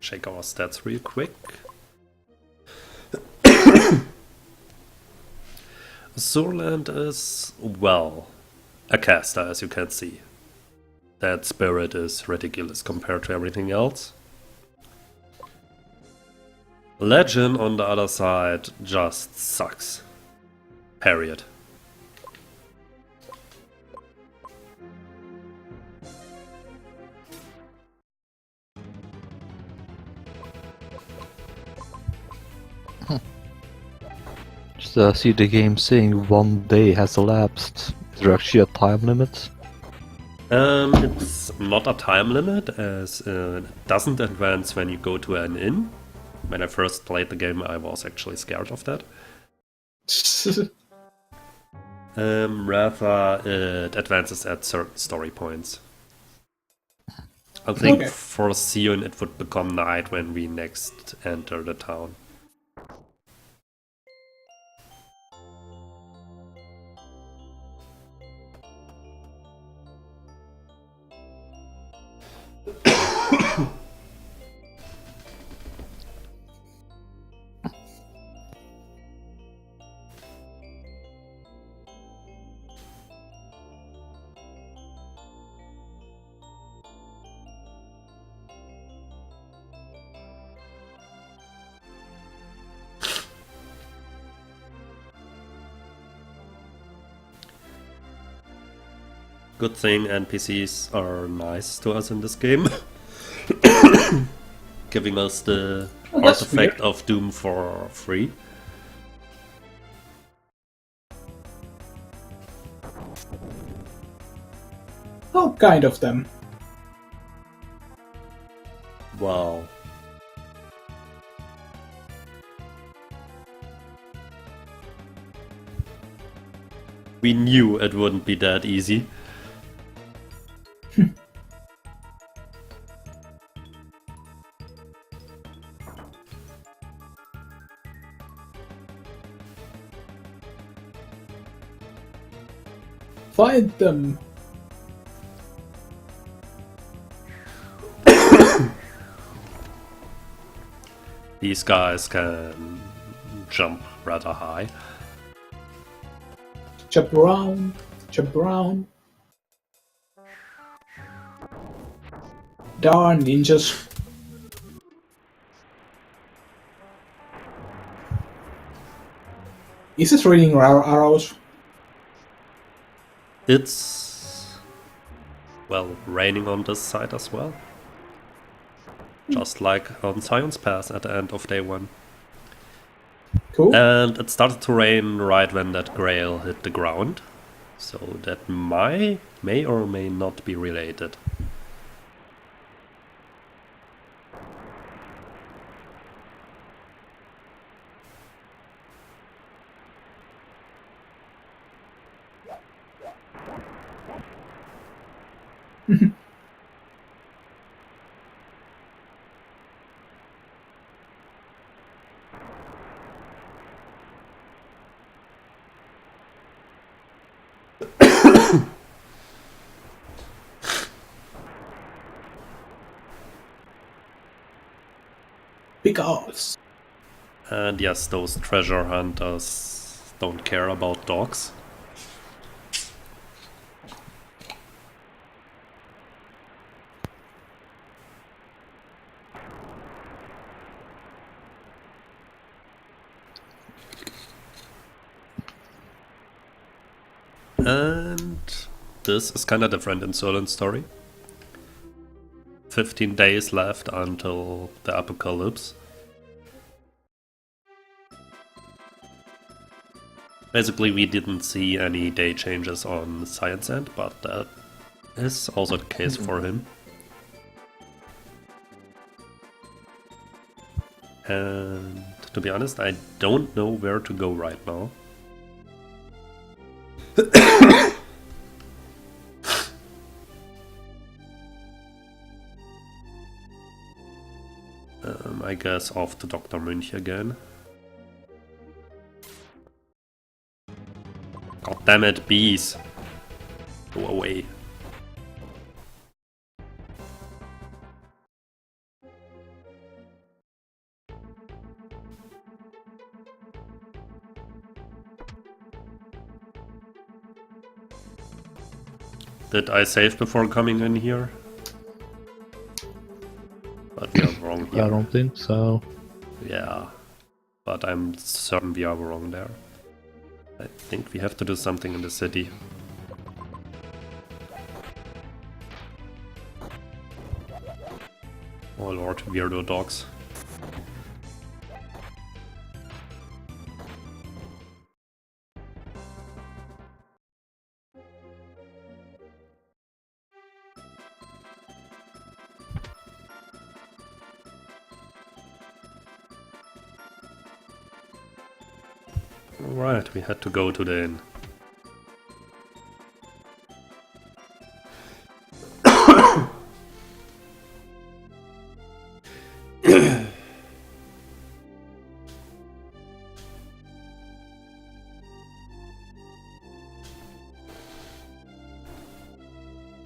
check our stats real quick. Surland is, well, a caster, as you can see. That spirit is ridiculous compared to everything else. Legend, on the other side, just sucks. Period. Just see the game saying 1 day has elapsed. Is there actually a time limit? It's not a time limit, as it doesn't advance when you go to an inn. When I first played the game, I was actually scared of that. Rather, it advances at certain story points. I think Okay. for Sion it would become night when we next enter the town. Good thing NPCs are nice to us in this game. Giving us the Oh, that's artifact weird. of Doom for free. Oh, kind of them. Wow. We knew it wouldn't be that easy. Find them. These guys can jump rather high. Jump around. Jump around. Darn ninjas. Is it raining arrows? It's, well, raining on this side as well. Just like on Science Pass at the end of day 1. Cool. And it started to rain right when that grail hit the ground. So that may or may not be related. Because. And yes, those treasure hunters don't care about dogs. And this is kinda different in Solan's story. 15 days left until the apocalypse. Basically, we didn't see any day changes on Science End, but that is also the case for him. And to be honest, I don't know where to go right now. I guess off to Dr. Münch again. God damn it, bees! Go away. Did I save before coming in here? But we are wrong here. I don't think so. Yeah, but I'm certain we are wrong there. I think we have to do something in the city. Oh lord, weirdo dogs. Alright, we had to go to the inn.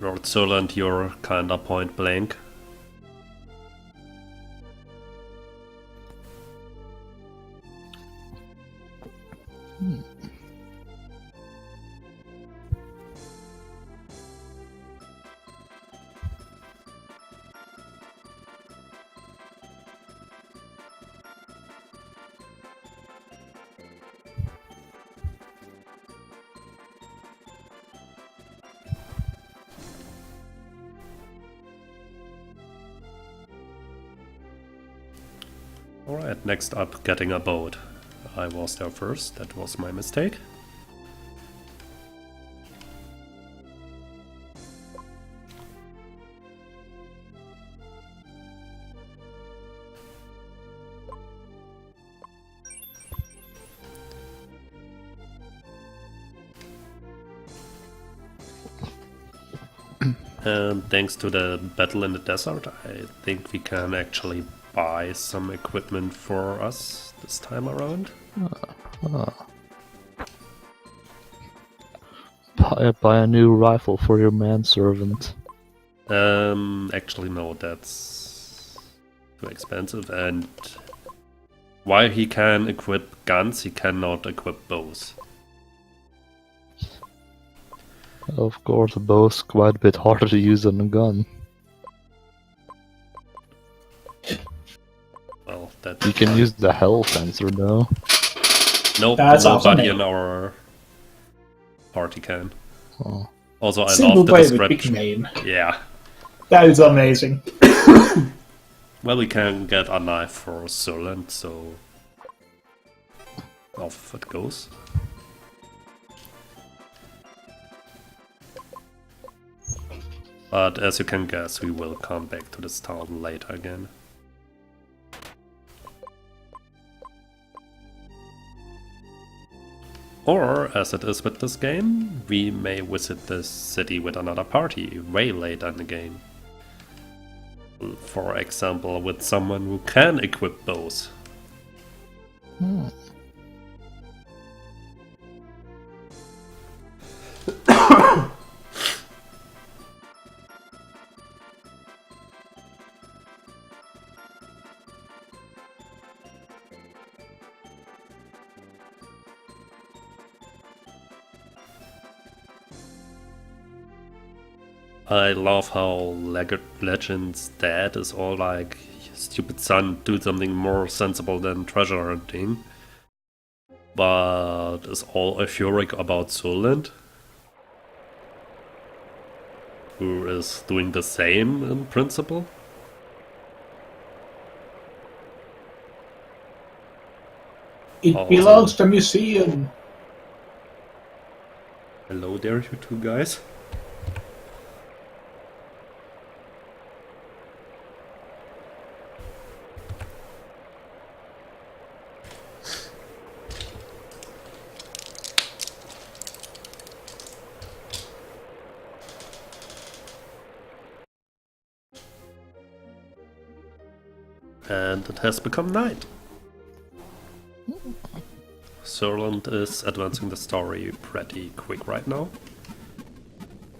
Lord Soland, you're kinda point blank. Alright, next up, getting a boat. I was there first, that was my mistake. And thanks to the battle in the desert, I think we can actually buy some equipment for us this time around. Buy a new rifle for your manservant. Actually no, that's too expensive, and while he can equip guns, he cannot equip bows. Of course, a bow's quite a bit harder to use than a gun. Well, that You can use the hell fencer though. nope, That's nobody awesome. in our party can. Oh. Also, I Single love the player with big description. name. Yeah. That is amazing. Well, we can get a knife for Surland, so off it goes. But as you can guess, we will come back to this town later again. Or, as it is with this game, we may visit this city with another party way later in the game. For example, with someone who can equip bows. I love how Legends Dad is all like, stupid son, do something more sensible than treasure hunting. But is all euphoric about Surland, who is doing the same in principle. It Oh, belongs to the museum. Hello there, you two guys. And it has become night. Surland is advancing the story pretty quick right now.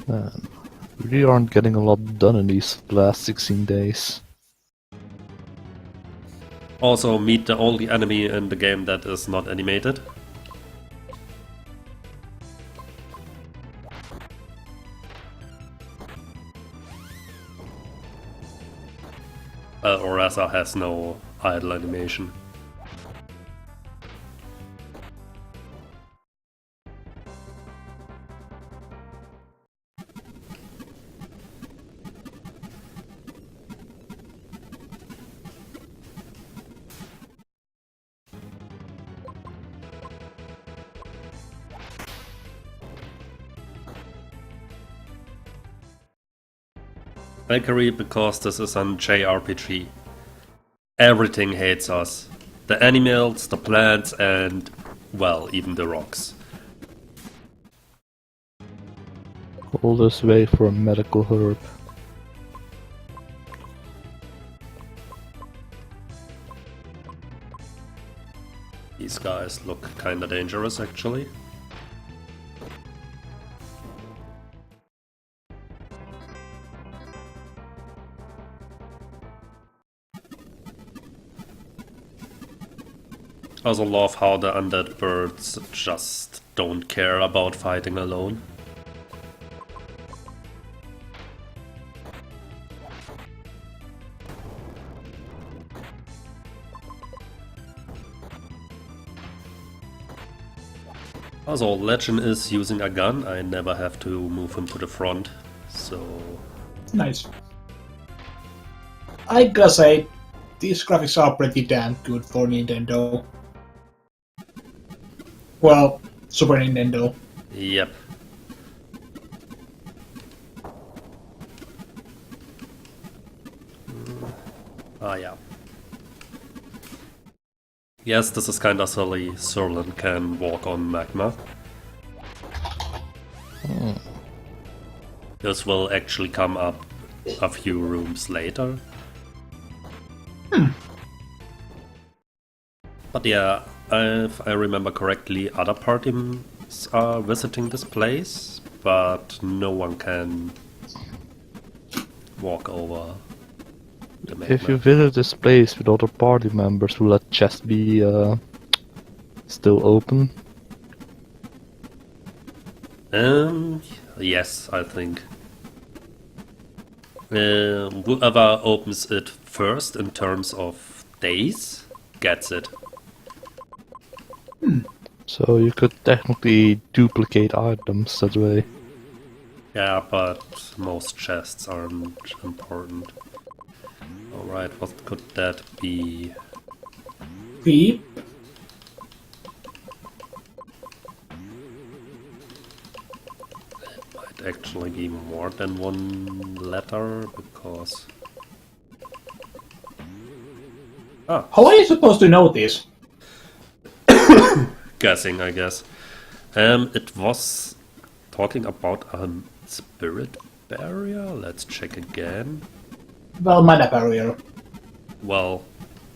Man, we really aren't getting a lot done in these last 16 days. Also, meet the only enemy in the game that is not animated. Orasa has no idle animation. Valkyrie, because this is an JRPG. Everything hates us. The animals, the plants, and, well, even the rocks. All this way for a medical herb. These guys look kinda dangerous, actually. I also love how the undead birds just don't care about fighting alone. Also, Legend is using a gun. I never have to move him to the front, so... Nice. I gotta say, these graphics are pretty damn good for Nintendo. Well, Super Nintendo. Yep. Yeah. Yes, this is kinda silly. Surlin can walk on magma. This will actually come up a few rooms later. But yeah, if I remember correctly, other parties are visiting this place, but no one can walk over the magma. If you visit this place with other party members, will that chest be still open? Yes, I think. Whoever opens it first in terms of days gets it. So you could technically duplicate items that way. Yeah, but most chests aren't important. Alright, what could that be? Beep. Might actually be more than one letter, because... How are you supposed to know this? Guessing, I guess. It was talking about a spirit barrier. Let's check again. Well, mana barrier. Well,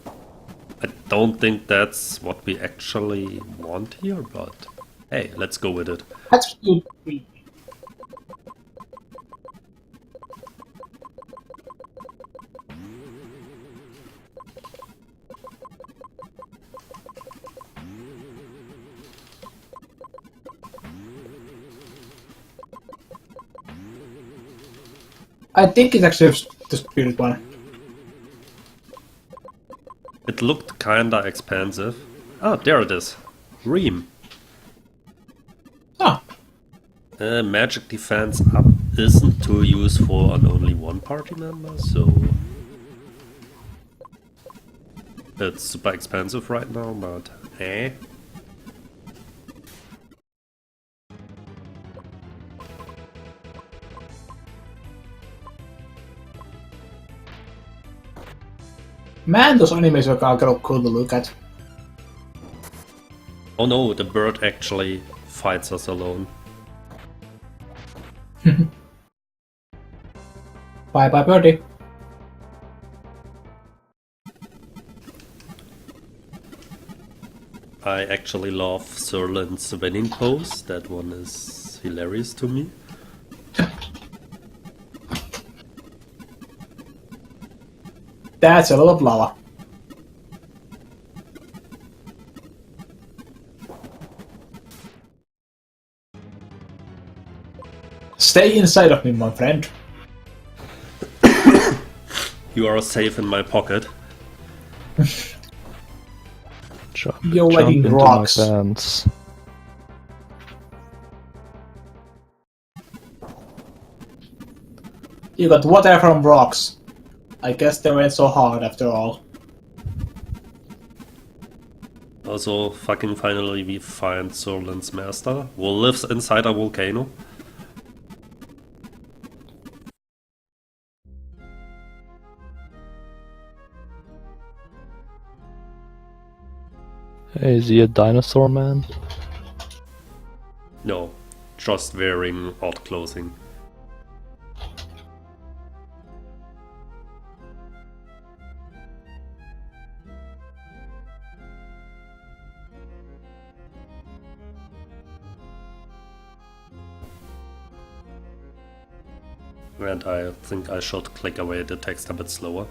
I don't think that's what we actually want here, but hey, let's go with it. That's good. I think it's actually the spirit one. It looked kinda expensive. Oh, there it is. Ream. Ah, Magic defense up isn't to use for an only one party member, so... It's super expensive right now, but eh. man, those animes are kind of cool to look at. Oh no, the bird actually fights us alone. Bye bye, birdie. I actually love Surlin's winning pose. That one is hilarious to me. That's a lot of lava. Stay inside of me, my friend. You are safe in my pocket. You're letting into rocks. my pants. You got water from rocks. I guess they weren't so hard after all. Also, fucking finally we find Surlin's master, who lives inside a volcano. Hey, is he a dinosaur man? No, just wearing odd clothing. And I think I should click away the text a bit slower.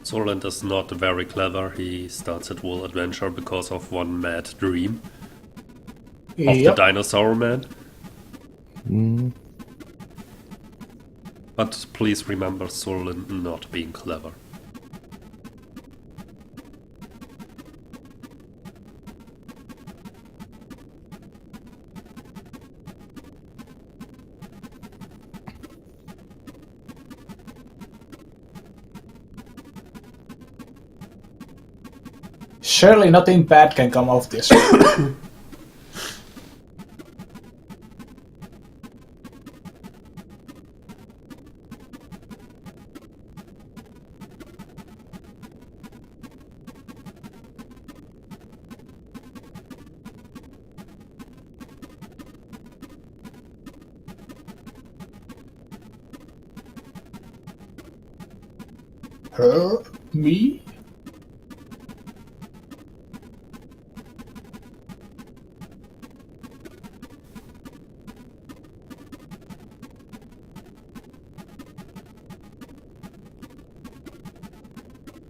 Sorland is not very clever. He starts at Wool Adventure because of one mad dream of the Yep. dinosaur man. Mm. But please remember Sorland not being clever. Surely nothing bad can come of this. Her? Me?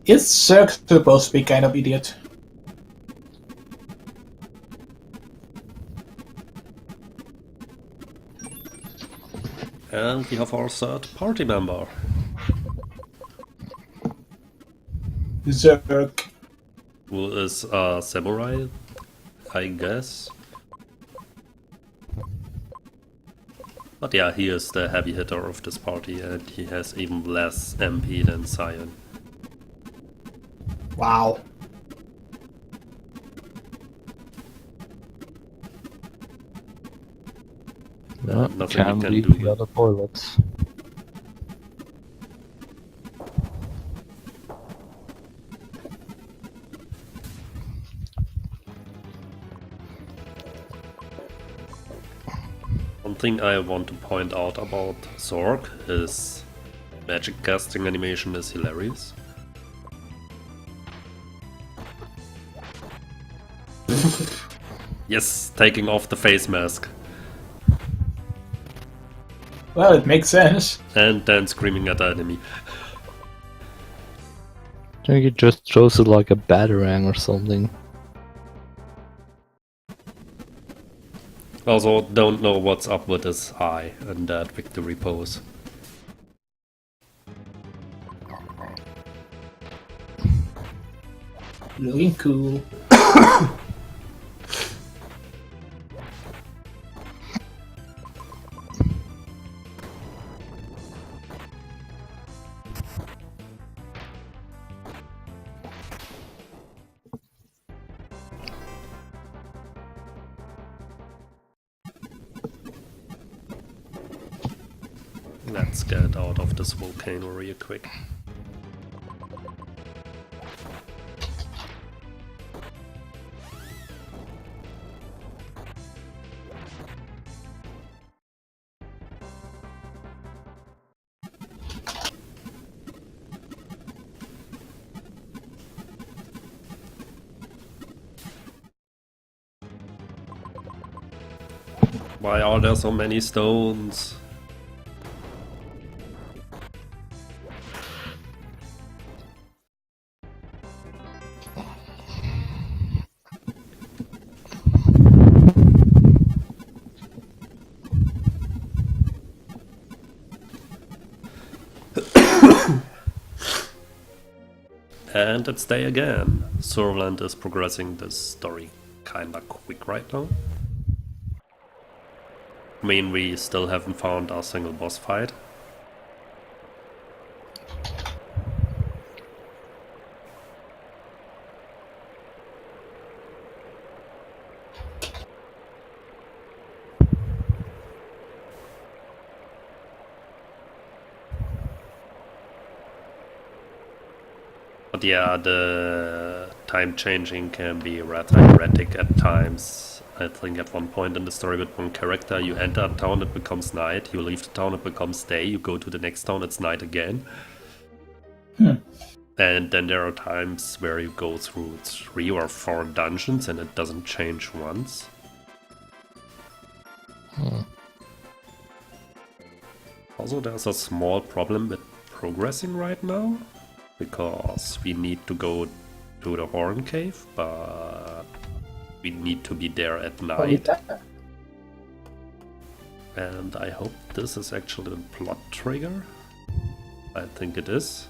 Is Zerg supposed to be kind of idiot? And we have our third party member. Zerg. Who is a samurai, I guess. But yeah, he is the heavy hitter of this party and he has even less MP than Cyan. Wow. Yeah, Nothing can you can leave do. the other toilets. One thing I want to point out about Zorg is magic casting animation is hilarious. Yes, taking off the face mask. Well, it makes sense. And then screaming at the enemy. I think he just throws it like a batarang or something. Also, don't know what's up with his eye and that victory pose. Looking cool. Let's get out of this volcano real quick. Why are there so many stones? And it's day again. Surland is progressing this story kinda quick right now. I mean, we still haven't found our single boss fight. But yeah, the time changing can be rather erratic at times. I think at one point in the story with one character, you enter a town, it becomes night, you leave the town, it becomes day, you go to the next town, it's night again. And then there are times where you go through 3 or 4 dungeons and it doesn't change once. Also, there's a small problem with progressing right now. because we need to go to the Horn Cave, but we need to be there at night. And I hope this is actually the plot trigger. I think it is.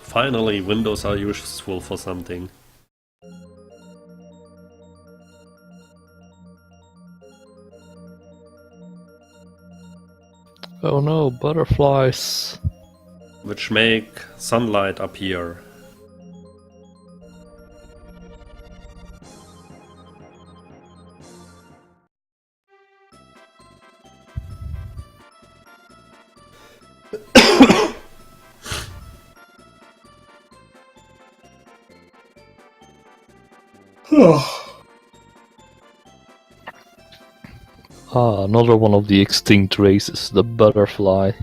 Finally, windows are useful for something. Oh no, butterflies. Which make sunlight appear. Ah, another one of the extinct races, the butterfly.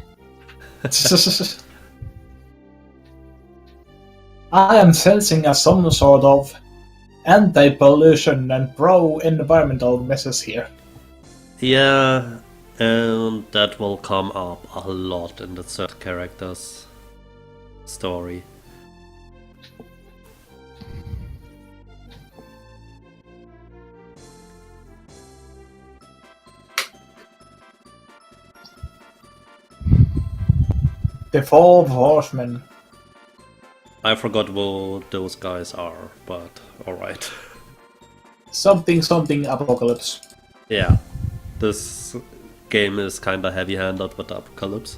I am sensing some sort of anti-pollution and pro-environmental message here. Yeah, and that will come up a lot in the third character's story. The Four Horsemen. I forgot what those guys are, but alright. Something apocalypse. Yeah, this game is kinda heavy-handed with Apocalypse.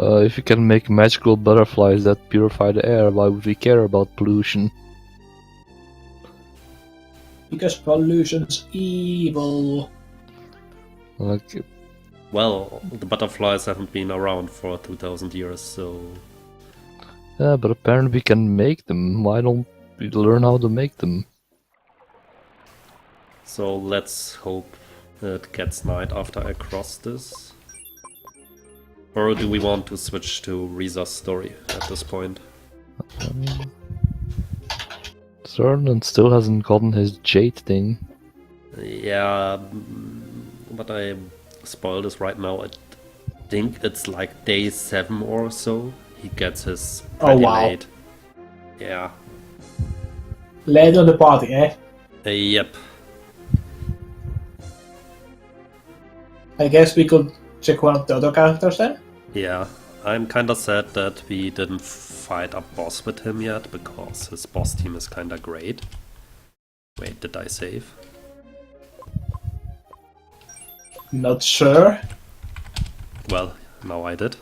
If you can make magical butterflies that purify the air, why would we care about pollution? Because pollution's evil. Like, Well, the butterflies haven't been around for 2000 years, so... yeah, but apparently we can make them. Why don't we learn how to make them? So let's hope it gets night after I cross this. Or do we want to switch to Riza's story at this point? Cernan still hasn't gotten his jade thing. Yeah, but I spoiled this right now. I think it's like day 7 or so. He gets his pretty late. Yeah. Late on the party, eh? Yep. I guess we could check one of the other characters then? Yeah. I'm kinda sad that we didn't fight a boss with him yet, because his boss team is kinda great. Wait, did I save? Not sure. Well, now I did.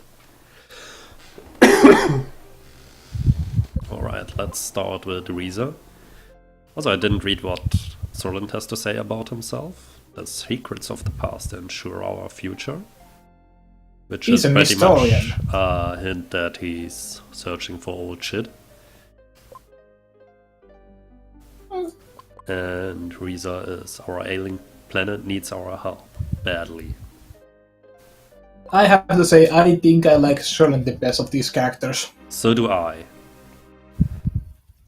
Alright, let's start with Reza. Also, I didn't read what Sorlent has to say about himself. The secrets of the past ensure our future. Which He's is a pretty historian. much a hint that he's searching for old shit. And Reza is our ailing planet, needs our help badly. I have to say, I think I like Sherlin the best of these characters. So do I.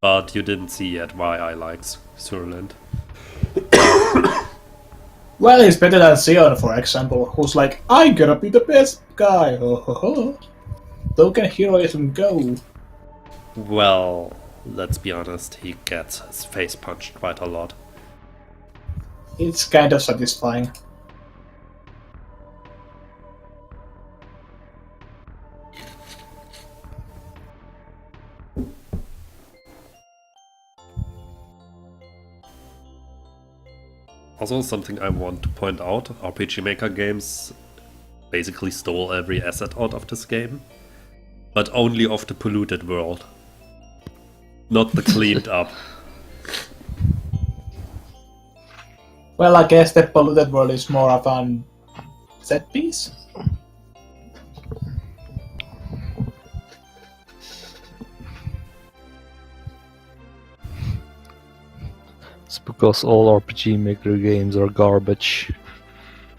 But you didn't see yet why I like Surland. Well, he's better than Sion, for example, who's like, I gotta be the best guy. Ho ho ho. Token heroism go. Well, let's be honest, he gets his face punched quite a lot. It's kind of satisfying. Also, something I want to point out, RPG Maker games basically stole every asset out of this game, but only of the polluted world. Not the cleaned up. Well, I guess the polluted world is more of an set piece? It's because all RPG Maker games are garbage.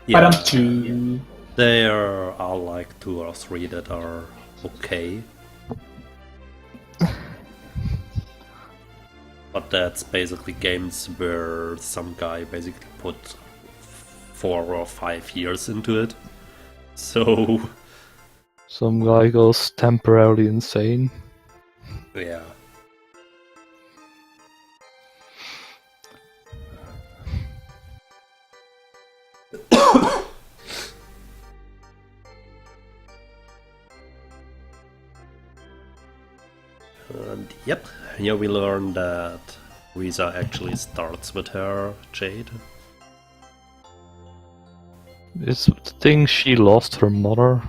Yeah, Ba-dum-choo. there are like 2 or 3 that are okay. But that's basically games where some guy basically put 4 or 5 years into it. So, Some guy goes temporarily insane. yeah. And yep, here we learn that Risa actually starts with her Jade. It's the thing she lost her mother.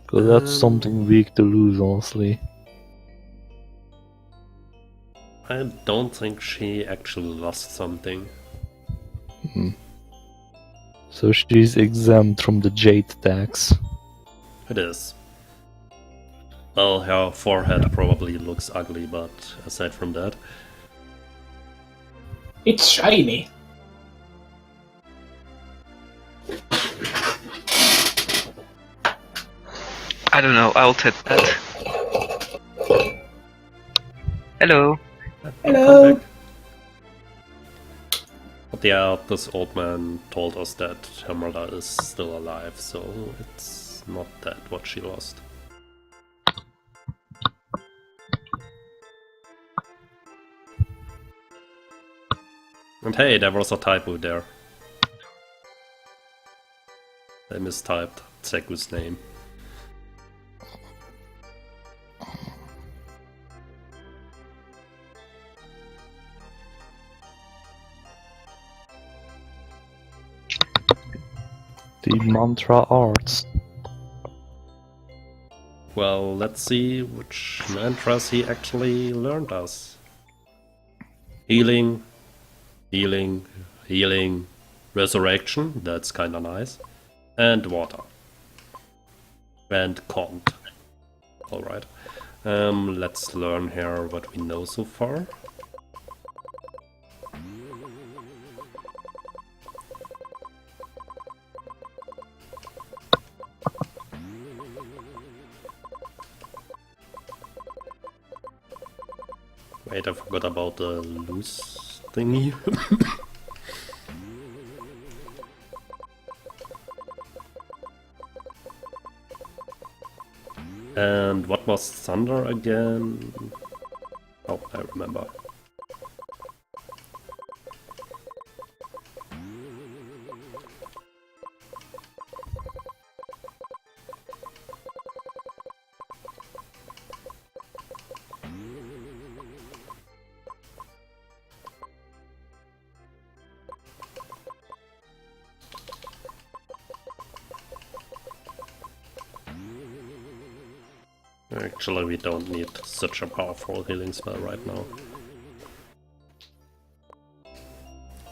Cause that's something weak to lose, honestly. I don't think she actually lost something. So she's exempt from the Jade tax. It is. Well, her forehead probably looks ugly, but aside from that... It's shiny. I don't know, I'll hit that. Hello. Hello. Come back. But yeah, this old man told us that her mother is still alive, so it's not that what she lost. And hey, there was a typo there. I mistyped Seku's name. The mantra arts. Well, let's see which mantras he actually learned us. Healing, healing, healing, resurrection, that's kinda nice. And water. And cont. Alright. Let's learn here what we know so far. Wait, I forgot about the loose thingy. And what was thunder again? Oh, I remember. Actually, we don't need such a powerful healing spell right now.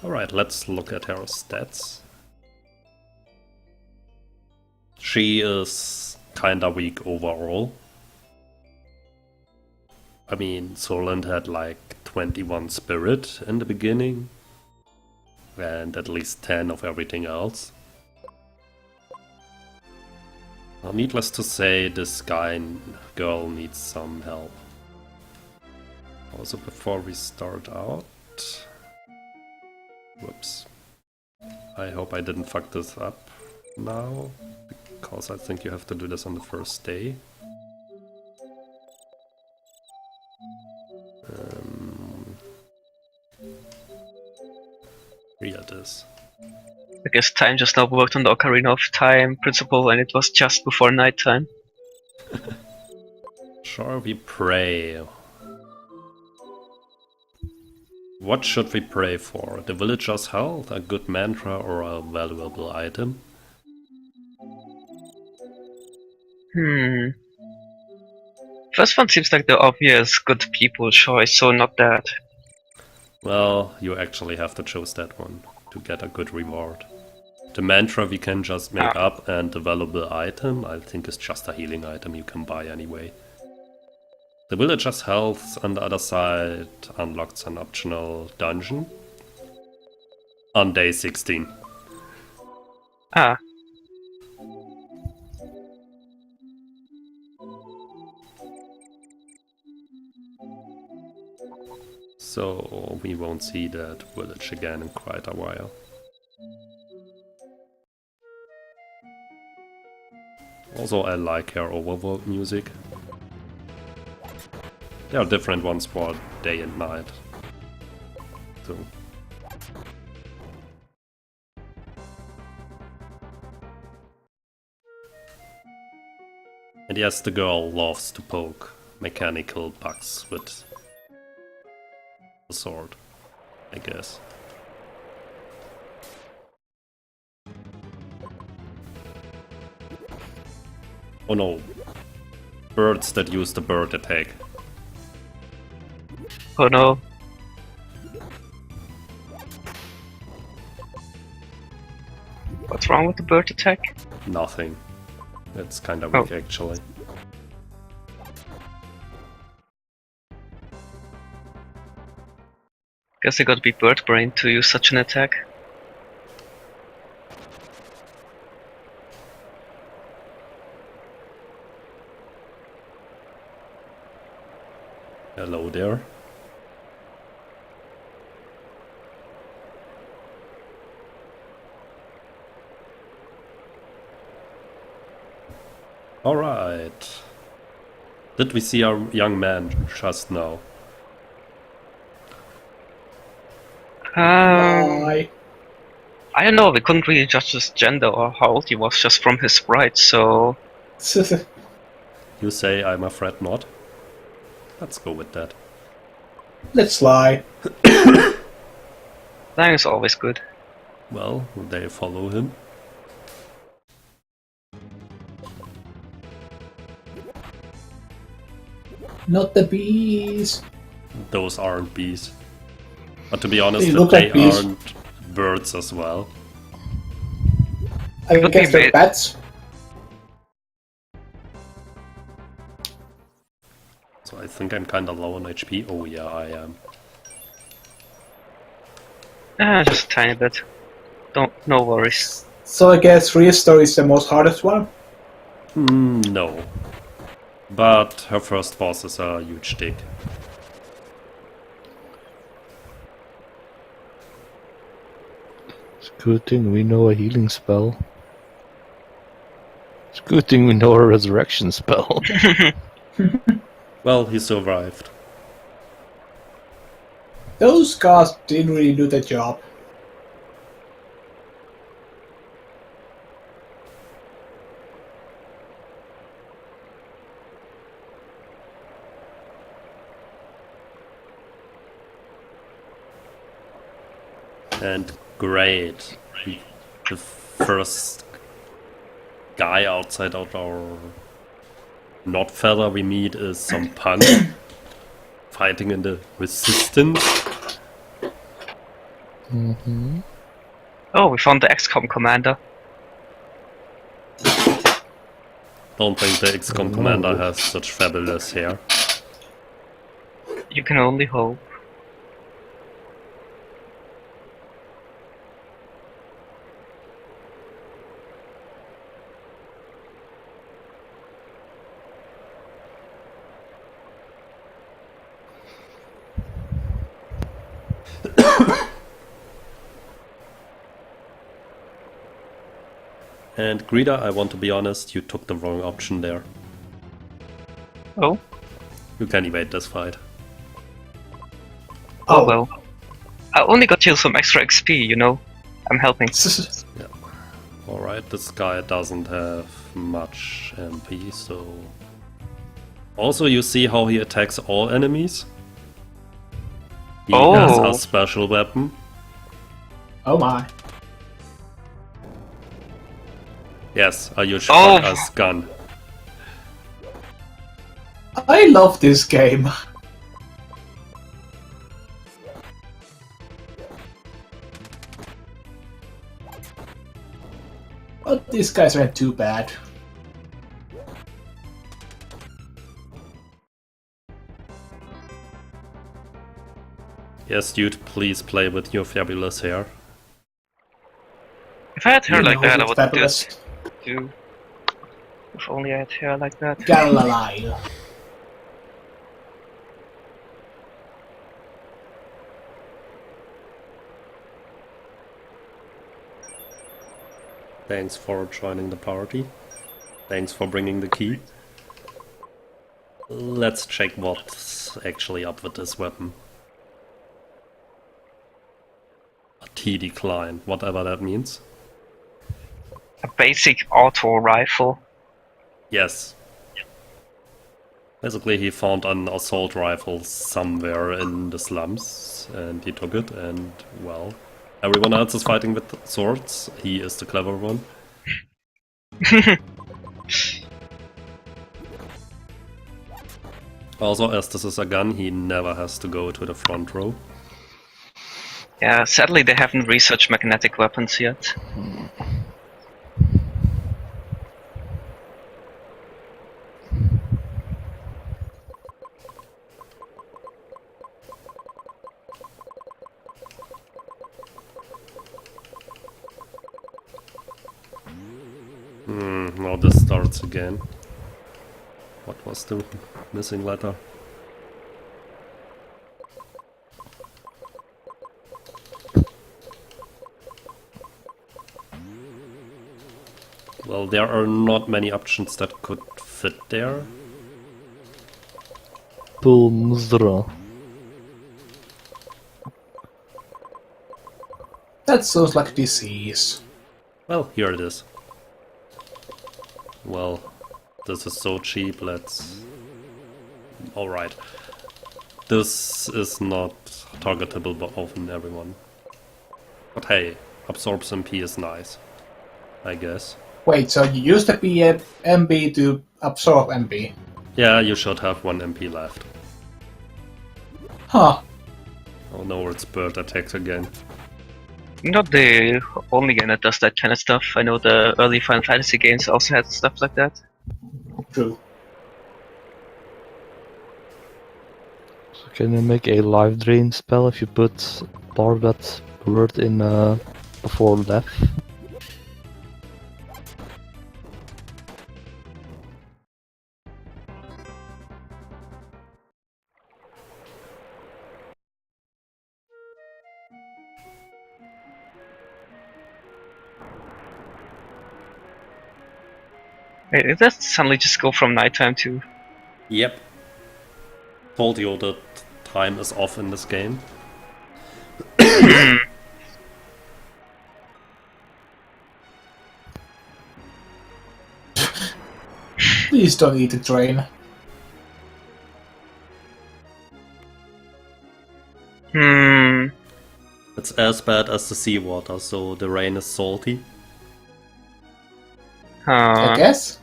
Alright, let's look at her stats. She is kinda weak overall. I mean, Solent had like 21 spirit in the beginning, and at least 10 of everything else. Well, needless to say, this girl needs some help. Also, before we start out... Whoops. I hope I didn't fuck this up now, because I think you have to do this on the first day. Here it is. I guess time just now worked on the Ocarina of Time principle and it was just before nighttime. Shall we pray? What should we pray for? The villager's health, a good mantra, or a valuable item? First one seems like the obvious good people choice, so not that. Well, you actually have to choose that one to get a good reward. The mantra we can just make up, and the valuable item, I think, is just a healing item you can buy anyway. The villager's health on the other side unlocks an optional dungeon on day 16. Ah, So we won't see that village again in quite a while. Also, I like her overworld music. There are different ones for day and night. So. And yes, the girl loves to poke mechanical bugs with a sword, I guess. Oh no. Birds that use the bird attack. oh no. What's wrong with the bird attack? Nothing. It's kinda weak actually. Guess you gotta be bird brain to use such an attack. Hello there. Alright. Did we see our young man just now? Bye. I don't know, we couldn't really judge his gender or how old he was just from his sprite, so... You say I'm afraid not? Let's go with that. Let's lie. Lying is always good. Well, they follow him. Not the bees. Those aren't bees. But to be honest, They look they like bees. aren't birds as well. I Could guess be they're bait. bats. So I think I'm kinda low on HP. Oh yeah, I am. Just a tiny bit. No worries. So I guess Restore is the most hardest one. No. But her first boss is a huge dick. It's a good thing we know a healing spell. It's a good thing we know a resurrection spell. Well, he survived. Those guys didn't really do the job. And great. The first guy outside of our not feather we meet is some punk fighting in the resistance. Mm-hmm. Oh, we found the XCOM commander. Don't think the XCOM commander has such fabulous hair. You can only hope. And Greader, I want to be honest, you took the wrong option there. Oh? You can evade this fight. Oh well. I only got you some extra XP, you know? I'm helping. Alright, this guy doesn't have much MP, so... Also, you see how he attacks all enemies? He has a special weapon. Oh my. Yes, a huge fuck-ass gun. I love this game. These guys aren't too bad. Yes, dude, please play with your fabulous hair. If I had hair You like know that, I it's would fabulous. just do. If only I had hair like that. Galalai. Thanks for joining the party. Thanks for bringing the key. Let's check what's actually up with this weapon. A T decline, whatever that means. A basic auto rifle. Yes. Basically, he found an assault rifle somewhere in the slums, and he took it, and, well, everyone else is fighting with swords. He is the clever one. Also, as this is a gun, he never has to go to the front row. Yeah, sadly they haven't researched magnetic weapons yet. Now this starts again. What was the missing letter? Well, there are not many options that could fit there. Pulmzra. That sounds like disease. Well, here it is. Well, this is so cheap, let's... Alright. This is not targetable by often everyone. But hey, absorbs MP is nice, I guess. Wait, so you used the MB to absorb MB? Yeah, you should have 1 MP left. Huh. Oh no, it's bird attacks again. Not the only game that does that kind of stuff. I know the early Final Fantasy games also had stuff like that. True. So can you make a life drain spell if you put part of that word in before death? Wait, did that suddenly just go from nighttime to... Yep. Told you that time is off in this game. Please don't eat the train. It's as bad as the seawater, so the rain is salty. I guess?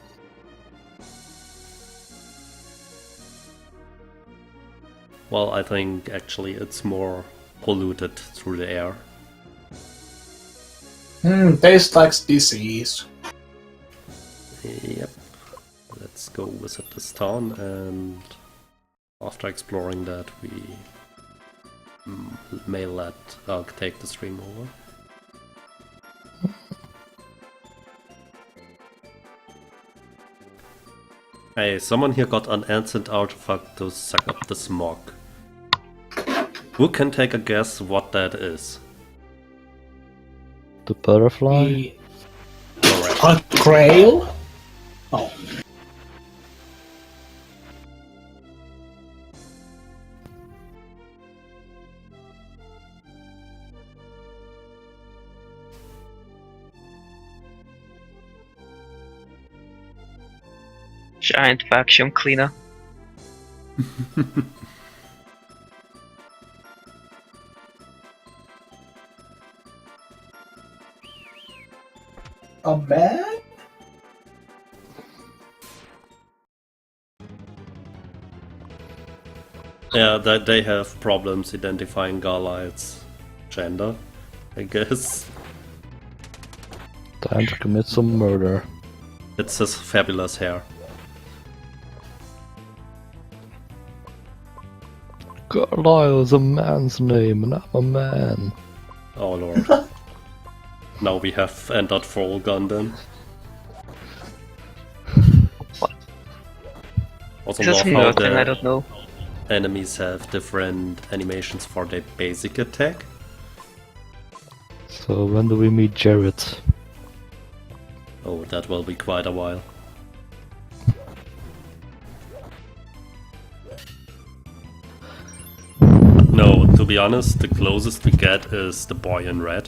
Well, I think actually it's more polluted through the air. Tastes like disease. Yep. Let's go visit this town, and after exploring that we may let Ugg take the stream over. Hey, someone here got an ancient artifact to suck up the smog. Who can take a guess what that is? The butterfly? Correct. A grail? Oh. Giant vacuum cleaner. A man? Yeah, that they have problems identifying Garlight's gender, I guess. The Time to commit some murder. It's his fabulous hair. Carlisle is a man's name, and I'm a man. Oh lord. Now we have entered full Gundam. Also Is that love some how nerd thing I the don't know? enemies have different animations for their basic attack. So when do we meet Jared? Oh, that will be quite a while. No, to be honest, the closest we get is the boy in red,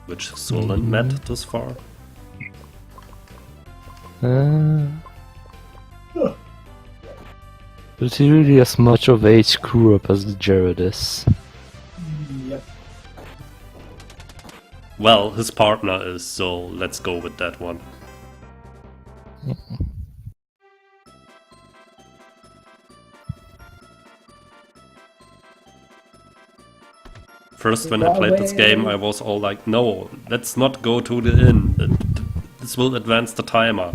which Solon met thus far. Is he really as much of a screw up as Jared is? Yep. Well, his partner is, so let's go with that one. First, when I played this game, I was all like, no, let's not go to the inn. This will advance the timer.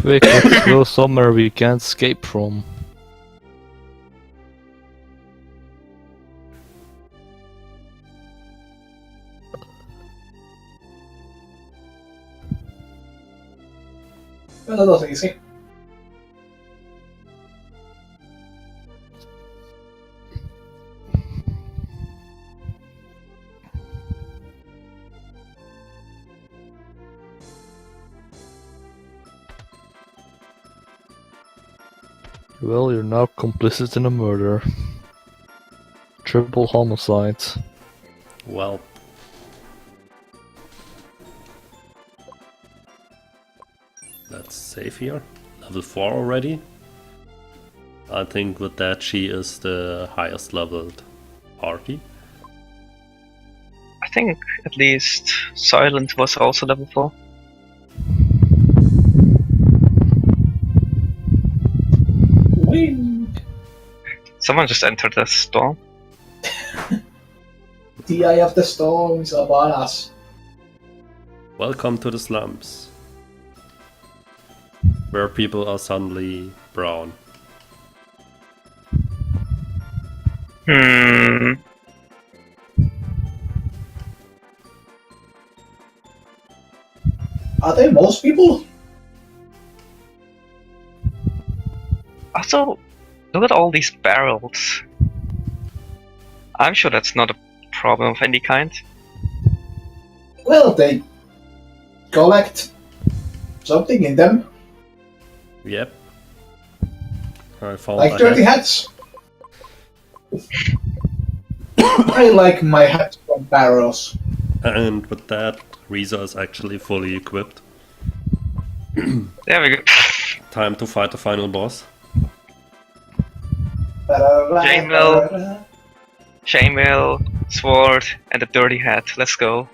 Quick, let's go somewhere we can't escape from. Well, that was easy. Well, you're now complicit in a murder. Triple homicide. Well, let's save here. Level 4 already. I think with that she is the highest leveled party. I think at least Silent was also level 4. Wing! Someone just entered the storm. The Eye of the Storm is upon us. Welcome to the slums, where people are suddenly brown. Are they most people? Also, look at all these barrels. I'm sure that's not a problem of any kind. Well, they collect something in them, Yep. I found like a dirty hat. hats. I like my hats from barrels. And with that, Reza is actually fully equipped. There we go. Time to fight the final boss. Chainmail. Chainmail, sword, and a dirty hat. Let's go.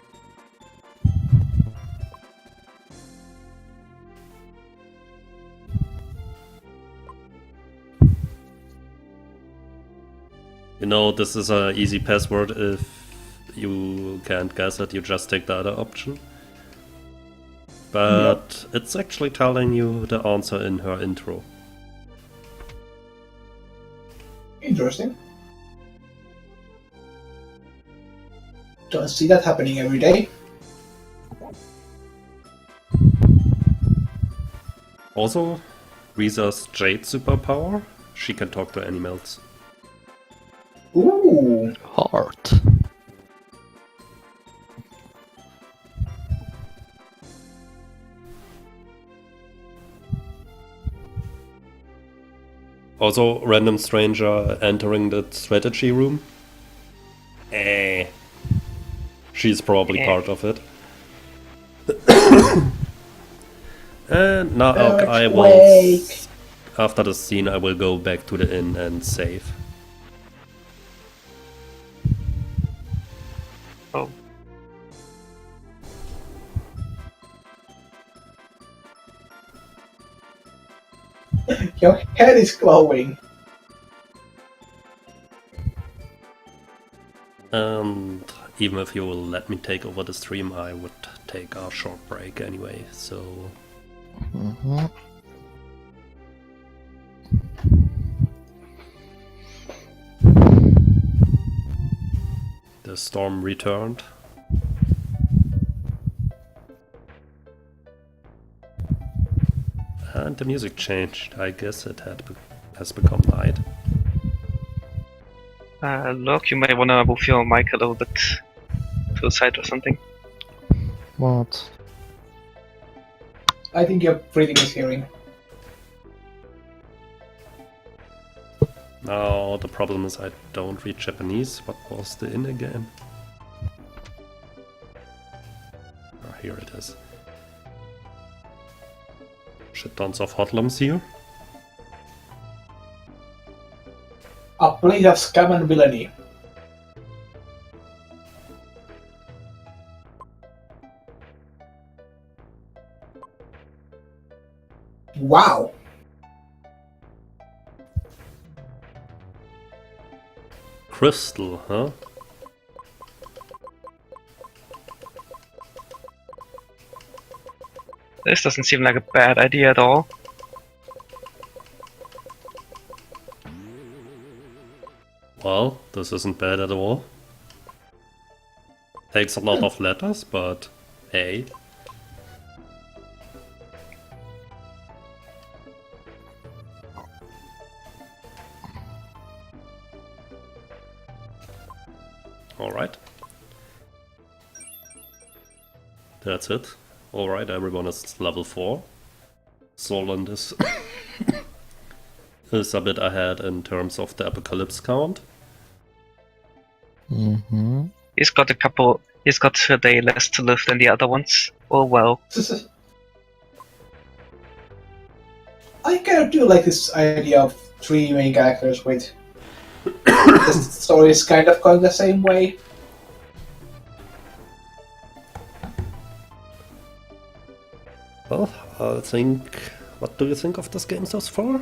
You know, this is an easy password. If you can't guess it, you just take the other option. But it's actually telling you the answer in her intro. Interesting. Don't see that happening every day. Also, Reza's Jade superpower, she can talk to animals. Ooh. Heart. Also, random stranger entering the strategy room. She's probably part of it. And now I will... Earthquake. After the scene, I will go back to the inn and save. Oh. Your head is glowing. And even if you will let me take over the stream, I would take a short break anyway, so... Mhm. The storm returned. And the music changed. I guess it has become night. Look, you may wanna move your mic a little bit to the side or something. What? I think your breathing is hearing. Now the problem is I don't read Japanese. What was the in again? Oh, here it is. Shit tons of hotlums here. A plate of scam and villainy. Wow. Crystal, huh? This doesn't seem like a bad idea at all. Well, this isn't bad at all. Takes a lot of letters, but hey. Alright. That's it. Alright, everyone is level 4. Solent is is a bit ahead in terms of the apocalypse count. Mm-hmm. He's got a day less to live than the other ones. Oh well. I kind of do like this idea of 3 main characters with the stories kind of going the same way. Well, I think... What do you think of this game so far?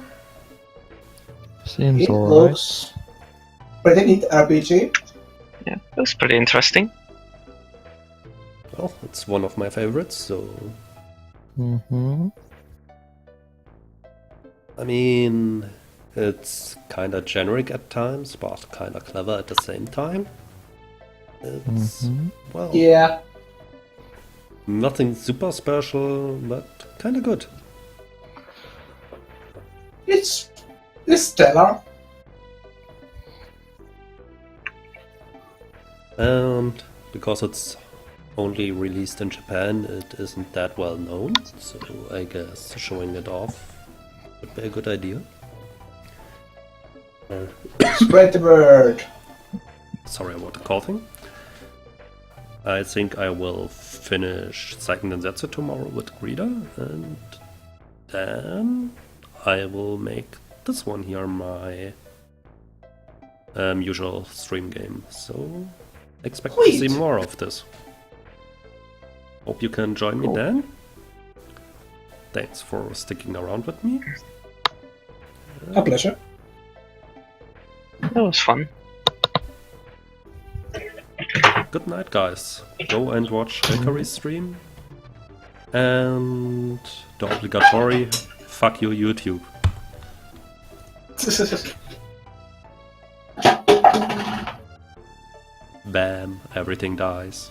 Seems It alright. looks pretty neat RPG. Yeah, that's pretty interesting. Well, it's one of my favorites, so... Mm-hmm. I mean... It's kinda generic at times, but kinda clever at the same time. It's... Mm-hmm. Well... Yeah. Nothing super special, but kinda good. It's stellar. And because it's only released in Japan, it isn't that well known, so I guess showing it off would be a good idea. Spread the word. Sorry about the coughing. I think I will finish Second Densetsu tomorrow with Greader, and then I will make this one here my usual stream game, so expect to see Sweet. more of this. Hope you can join me then. Thanks for sticking around with me. A pleasure. That was fun. Good night, guys. Go and watch Hikary's stream. And the obligatory fuck you, YouTube. Bam, everything dies.